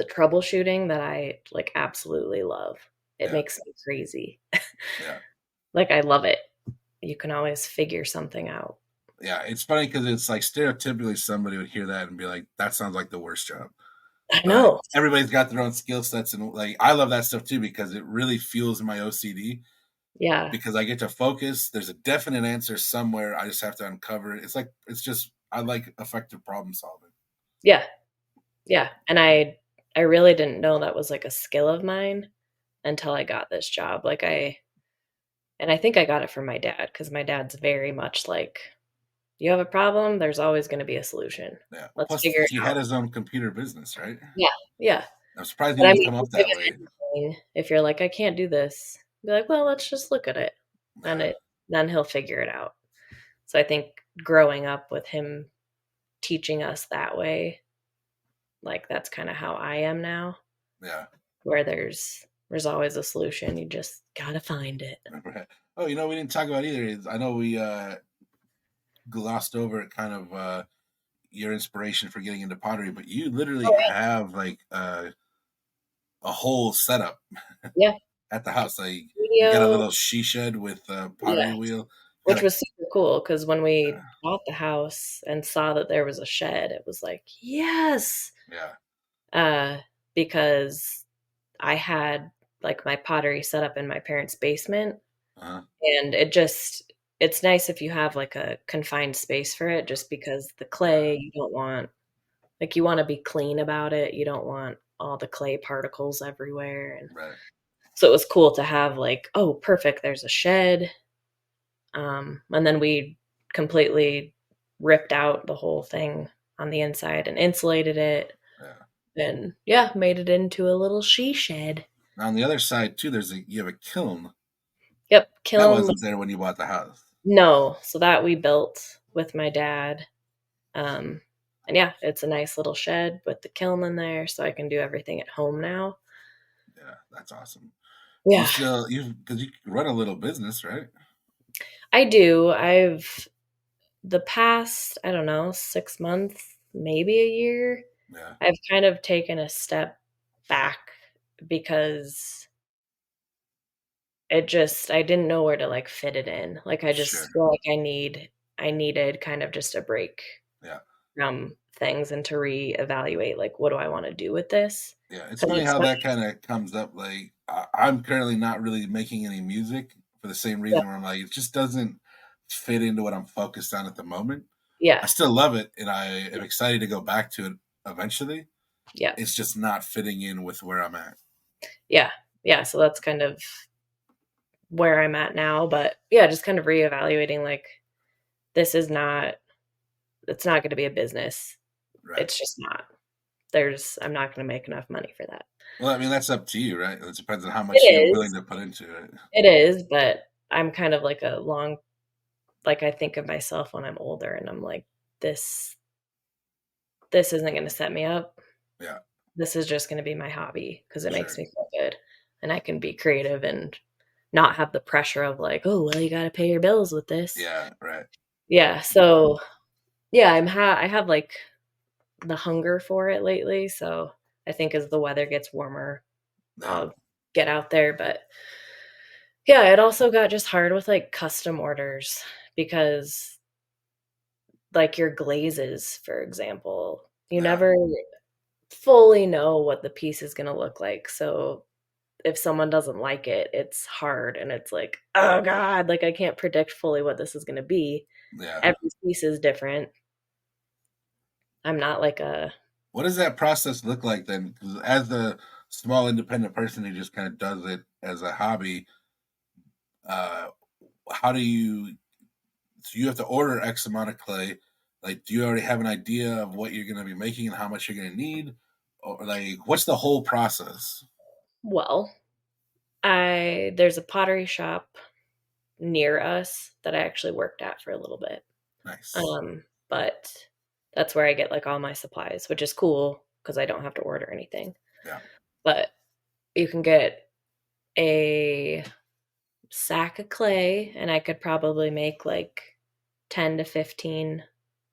troubleshooting that I like absolutely love. It yeah, makes me crazy. yeah, Like I love it. You can always figure something out. yeah. It's funny because it's like stereotypically somebody would hear that and be like, "That sounds like the worst job." I But know. everybody's got their own skill sets, and like I love that stuff too because it really fuels my OCD. Yeah. Because I get to focus. There's a definite answer somewhere. I just have to uncover it. It's like it's just I like effective problem solving. Yeah. Yeah. And I really didn't know that was like a skill of mine until I got this job. I think I got it from my dad because my dad's very much like, you have a problem, there's always going to be a solution. Yeah. Let's Plus, figure it he out. had his own computer business, right? Yeah. Yeah. I'm surprised he But I didn't mean, come he'll up that way. pivot anything. If you're like, I can't do this, be like, well, let's just look at it. And Yeah, then he'll figure it out. So I think growing up with him teaching us that way, like that's kind of how I am now, yeah. where there's always a solution. You just gotta find it. Oh, we didn't talk about either. I know we glossed over kind of your inspiration for getting into pottery, but you literally Oh have like a whole setup yeah. Yeah. at the house. Like you got a Studio. little she shed with a pottery Yeah. wheel. You Which got a was super cool because when yeah, we bought the house and saw that there was a shed, it was like, yes. yeah, Uh, because I had like my pottery set up in my parents' basement, uh-huh, and it's nice if you have like a confined space for it, just because the yeah, clay, you don't want, like, you want to be clean about it. You don't want all the clay particles everywhere. And right. so it was cool to have like, oh, perfect, there's a shed. And then we completely ripped out the whole thing on the inside and insulated it. Yeah. And yeah, made it into a little she shed. Now on the other side too, you have a kiln Yep, that kiln. wasn't there when you bought the house. No, so that we built with my dad. Um, and yeah, it's a nice little shed with the kiln in there, so I can do everything at home now. Yeah, that's awesome. Do you Yeah, still because you run a little business, right? I do. The past, I don't know, 6 months, maybe a year, Yeah, I've kind of taken a step back because I didn't know where to like fit it in. Like I sure. just feel like I needed kind of just a break Yeah, from things and to reevaluate like what do I want to do with this? yeah. It's Because funny it's how not. that kind of comes up. Like I'm currently not really making any music for the same Yeah, reason where I'm like it just doesn't fit into what I'm focused on at the moment. I yeah, still love it, and I am excited to go back to it eventually. yeah, It's just not fitting in with where I'm at. yeah, yeah. So that's kind of where I'm at now. But yeah, just kind of reevaluating like this is not it's not going to be a business. Right. It's just not. I'm not going to make enough money for that. Well, I mean, that's up to you, right? It depends on how It much you're willing is. to put into it. It is, but I'm kind of like like I think of myself when I'm older and I'm like, this this isn't going to set me up. Yeah, This is just going to be my hobby because it makes sure. me feel good and I can be creative and not have the pressure of like, oh, well, you got to pay your bills with this. Yeah, right. Yeah. So yeah, I have like the hunger for it lately. So I think as the weather gets warmer, Yeah, I'll get out there. But yeah, it also got just hard with like custom orders because like your glazes, for example, you yeah, never fully know what the piece is going to look like. So if someone doesn't like it, it's hard and it's like, oh God, like I can't predict fully what this is going to be. Yeah. Every piece is different. I'm not like a. What does that process look like then? 'Cause as the small independent person who just kind of does it as a hobby, uh, how do you? So you have to order X amount of clay. Like, do you already have an idea of what you're going to be making and how much you're going to need, or like, what's the whole process? Well, I there's a pottery shop near us that I actually worked at for a little bit. Nice. But that's where I get like all my supplies, which is cool because I don't have to order anything. Yeah. But you can get a sack of clay, and I could probably make like 10 to 15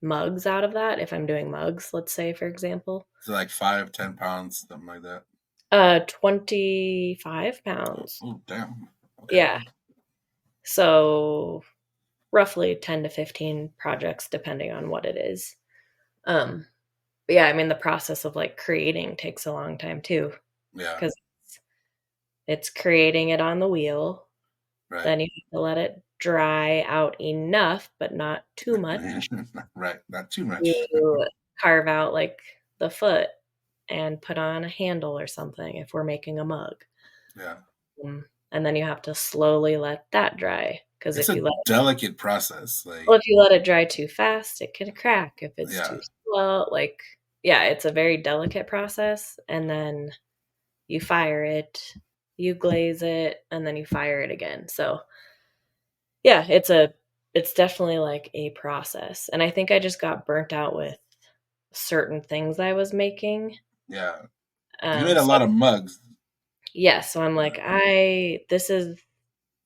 mugs out of that if I'm doing mugs, let's say, for example. So like 5, 10 pounds, something like that. 25 Oh, pounds. oh damn. Okay. Yeah. So roughly 10 to 15 projects, depending on what it is. But yeah, I mean, the process of like creating takes a long time too, Yeah. because it's creating it on the wheel. Right. Then you have to let it dry out enough, but not too much. Right. Not too much. You carve out like the foot and put on a handle or something if we're making a mug. Yeah. And then you have to slowly let that dry because It's a delicate process. Like, if you let it dry too fast, it can crack. If it's yeah. too slow, like yeah, it's a very delicate process. And then you fire it, you glaze it, and then you fire it again. So yeah, it's definitely like a process. And I think I just got burnt out with certain things I was making. Yeah. You made a So lot of mugs. yeah, so I'm like, Yeah. this is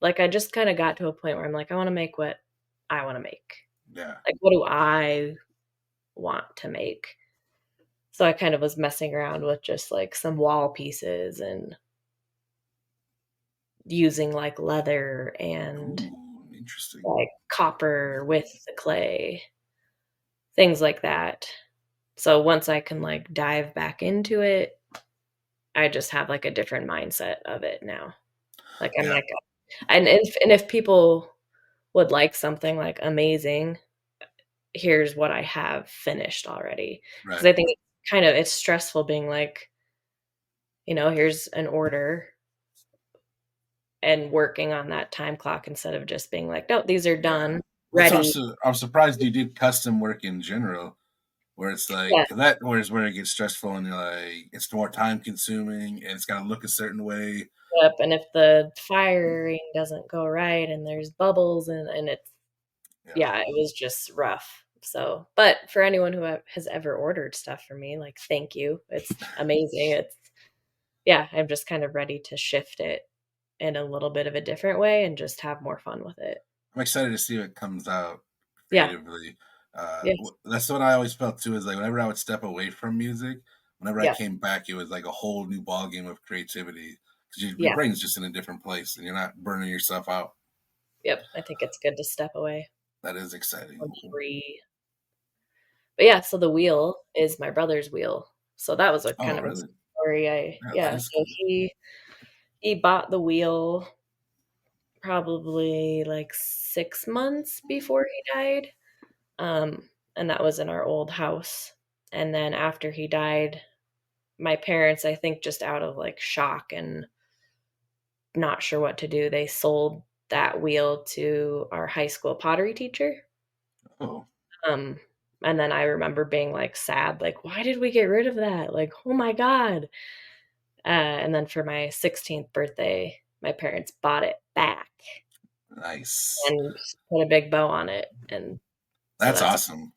like I just kind of got to a point where I'm like, I want to make what I want to make. Yeah. Like, what do I want to make? So I kind of was messing around with just like some wall pieces and using like leather and Ooh, interesting. like copper with the clay, things like that. So once I can like dive back into it, I just have like a different mindset of it now. Like I'm Yeah. like, and if people would like something like amazing, here's what I have finished already. Because Right. I think it's stressful being like, here's an order and working on that time clock instead of just being like, no, these are Yeah. done, That's ready. also, I'm surprised you did custom work in general, where it's like Yeah. that, where it gets stressful and you're like, it's more time consuming and it's got to look a certain way. Yep. And if the firing doesn't go right and there's bubbles and it's, Yeah. yeah, it was just rough. So, but for anyone who has ever ordered stuff from me, like, thank you. It's amazing. Yeah, I'm just kind of ready to shift it in a little bit of a different way and just have more fun with it. I'm excited to see what comes out Yeah. creatively. Yeah. That's what I always felt too. Is like whenever I would step away from music, whenever I Yeah. came back, it was like a whole new ball game of creativity because your Yeah. brain's just in a different place and you're not burning yourself out. Yep. I think it's good to step away That is exciting. and breathe. But yeah, so the wheel is my brother's wheel. So that was a Oh, kind of a really? story. Yeah, that Yeah, is so cool. he bought the wheel probably like 6 months before he died. And that was in our old house. And then after he died, my parents, I think just out of like shock and not sure what to do, they sold that wheel to our high school pottery teacher. Oh, Um, and then I remember being like sad, like, why did we get rid of that? Like, oh my God. And then for my 16th birthday, my parents bought it back nice. and put a big bow on it. And so That's that's, awesome.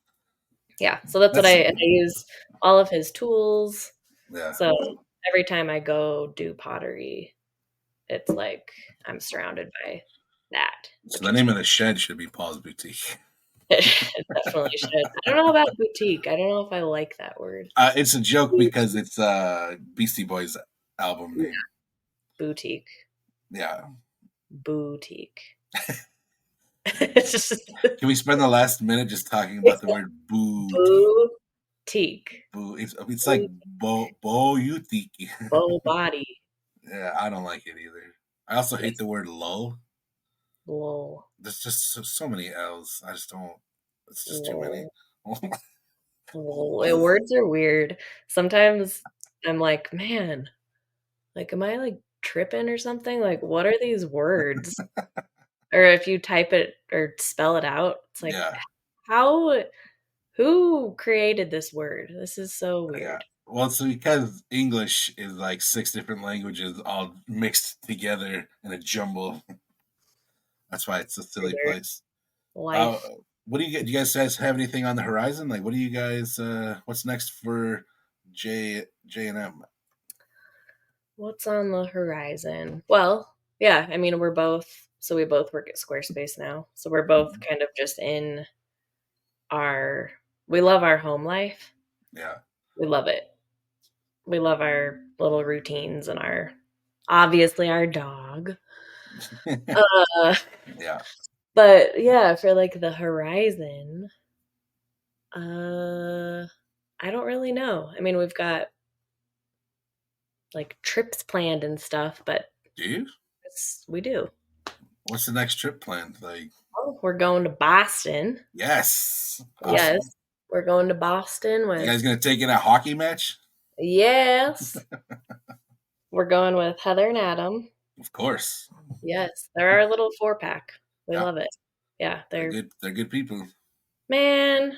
yeah. So that's what That's I use all of his tools. yeah. So every time I go do pottery, it's like I'm surrounded by that, So which the is name of the shed should be Paul's Boutique. it definitely should. I don't know about boutique. I don't know if I like that word. It's a joke because it's Beastie Boys album Yeah, name. boutique. Yeah. Boutique. It's just Can we spend the last minute just talking about the word boutique? boutique. Boo. It's like bo boutique. Full body. Yeah, I don't like it either. I also hate Yes. the word low. Lol. There's just so many L's. I just don't. It's just too many. Lol. Lol. Words are weird. Sometimes I'm like, man, like, am I like tripping or something? Like, what are these words? Or if you type it or spell it out, it's like, Yeah, how, who created this word? This is so yeah. weird. Well, it's because English is like six different languages all mixed together in a jumble. That's why it's a silly Weird. place. Uh, Life. what do you get? Do you guys have anything on the horizon? Like, what do you guys? What's next for J and M? What's on the horizon? Well, yeah, I mean, we both work at Squarespace now. So we're both kind of just in our, we love our home life. Yeah, We love it. We love our little routines and obviously our dog. Uh, yeah. but yeah, for like the horizon, uh, I don't really know. I mean, we've got like trips planned and stuff, but Do you? we do. What's the next trip planned? Like, Oh, we're going to Boston. yes, awesome. Yes, we're going to Boston You with, guys gonna take in a hockey match? yes, we're going with Heather and Adam. Of course. Yes, they're our little four pack. We Yeah, love it. Yeah, they're they're, good. They're good people. man.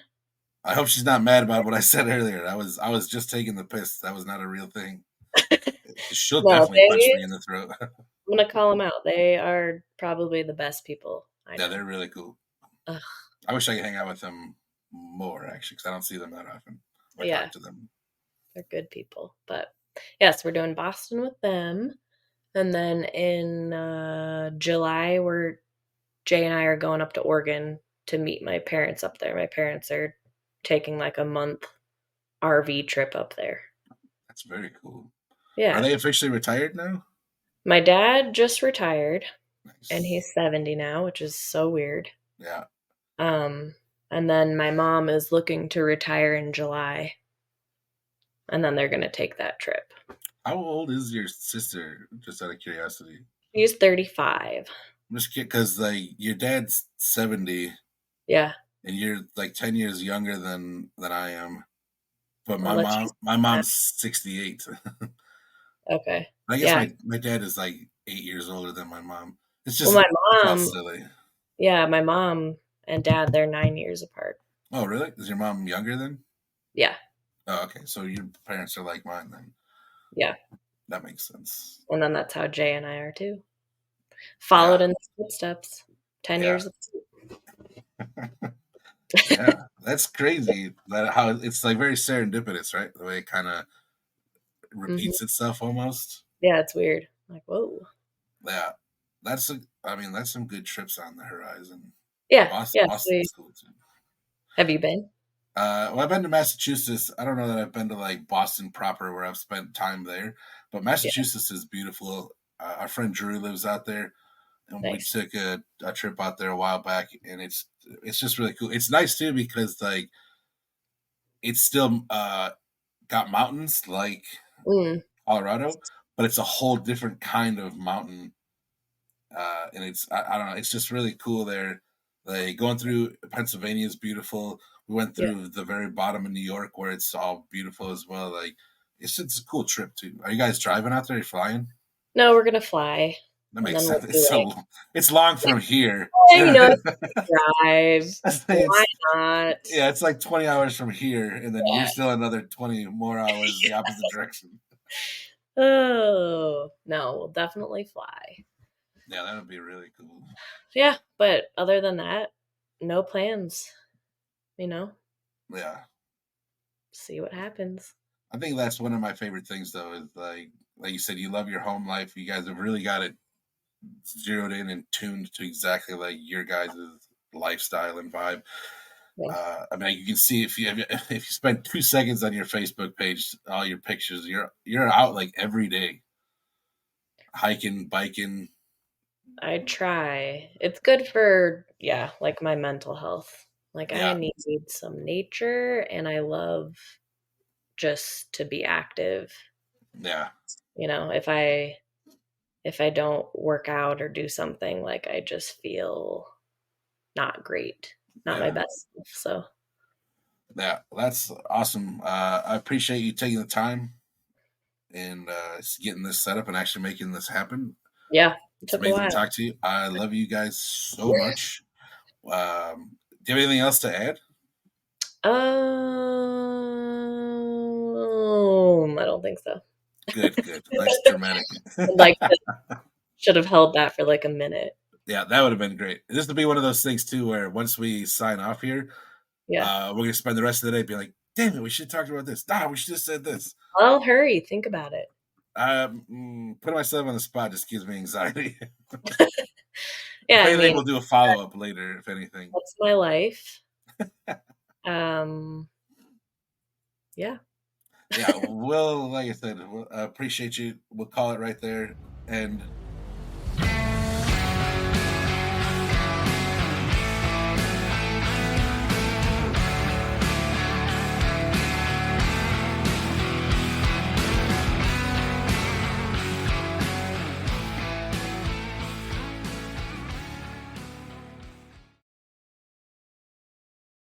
I hope she's not mad about what I said earlier. I was just taking the piss. That was not a real thing. She'll No, definitely punch me in the throat. I'm gonna call them out. They are probably the best people I Yeah, know. they're really cool. Ugh, I wish I could hang out with them more actually, because I don't see them that often or yeah, talk to them. they're good people. But yes, we're doing Boston with them, and then in July, Jay and I are going up to Oregon to meet my parents up there. My parents are taking like a month RV trip up there. That's very cool. Are Yeah, they officially retired now? my dad just retired, and Nice. he's 70 now, which is so weird. Yeah. Um, and then my mom is looking to retire in July, and then they're gonna take that trip. How old is your sister? Just out of curiosity. He's 35. I'm just kidding because like your dad's 70 Yeah. and you're like 10 years younger than I am. But Well, my let's mom just my mom's 68. okay. I guess Yeah. my dad is like 8 years older than my mom. It's Well, just my it's all mom, silly. yeah, my mom and dad, they're 9 years apart. Oh, really? Is your mom younger then? Yeah. Oh, okay. So your parents are like mine then. Yeah. That makes sense. And then that's how Jay and I are too. Yeah, Followed in the footsteps. 10 yeah, years. yeah. That's crazy. That how it's like very serendipitous, right? The way it kind of Hmm. repeats itself almost. Yeah, it's weird. Like, whoa. Yeah, that's a. I mean, that's some good trips on the horizon. Yeah. Boston, Yeah. Boston's cool too. Have you been? Well, I've been to Massachusetts. I don't know that I've been to like Boston proper, where I've spent time there, but Yeah. Massachusetts is beautiful. Our friend Drew lives out there, and we Nice. took a trip out there a while back, and it's just really cool. It's nice too because like it's still got mountains like Mm. Colorado, but it's a whole different kind of mountain, and I don't know, it's just really cool there. Like going through Pennsylvania is beautiful. We went Yeah. through the very bottom of New York where it's all beautiful as well. Like it's a cool trip too. Are you guys driving out there? Are you flying? No, we're gonna fly, That and makes then we'll sense. do like, It's long from here. hey, drive. Why It's not? yeah, it's like 20 hours from here, and then you're still another 20 more hours the opposite direction. Oh, no, we'll definitely fly. Yeah, that would be really cool. Yeah, but other than that, no plans, you know? Yeah. See what happens. I think that's one of my favorite things though, is like you said, you love your home life. You guys have really got it zeroed in and tuned to exactly like your guys' lifestyle and vibe. Yeah. I mean, you can see if you spend 2 seconds on your Facebook page, all your pictures, you're out like every day, hiking, biking. I try. It's good for, yeah, like my mental health. Like I Yeah, need some nature and I love just to be active. yeah, You know, if I if I don't work out or do something, like I just feel not great, not my Yeah. best self. So Yeah, that's awesome. I appreciate you taking the time and getting this set up and actually making this happen. yeah, it It's took a amazing to while. talk to you. I love you guys so much. Do you have anything else to add? I don't think so. Good, good. Nice dramatic. I'd like to should have held that for like a minute. Yeah, that would have been great. This would be one of those things too, where once we sign off here, Yeah. we're gonna spend the rest of the day being like, "Damn it, we should have talked about this. We should have said this." Well, hurry, think about it. Putting myself on the spot just gives me anxiety. Yeah, If I anything, mean, we'll do a follow up later. If anything, that's my life. Um, yeah. yeah, we'll like I said, we'll appreciate you. We'll call it right there, and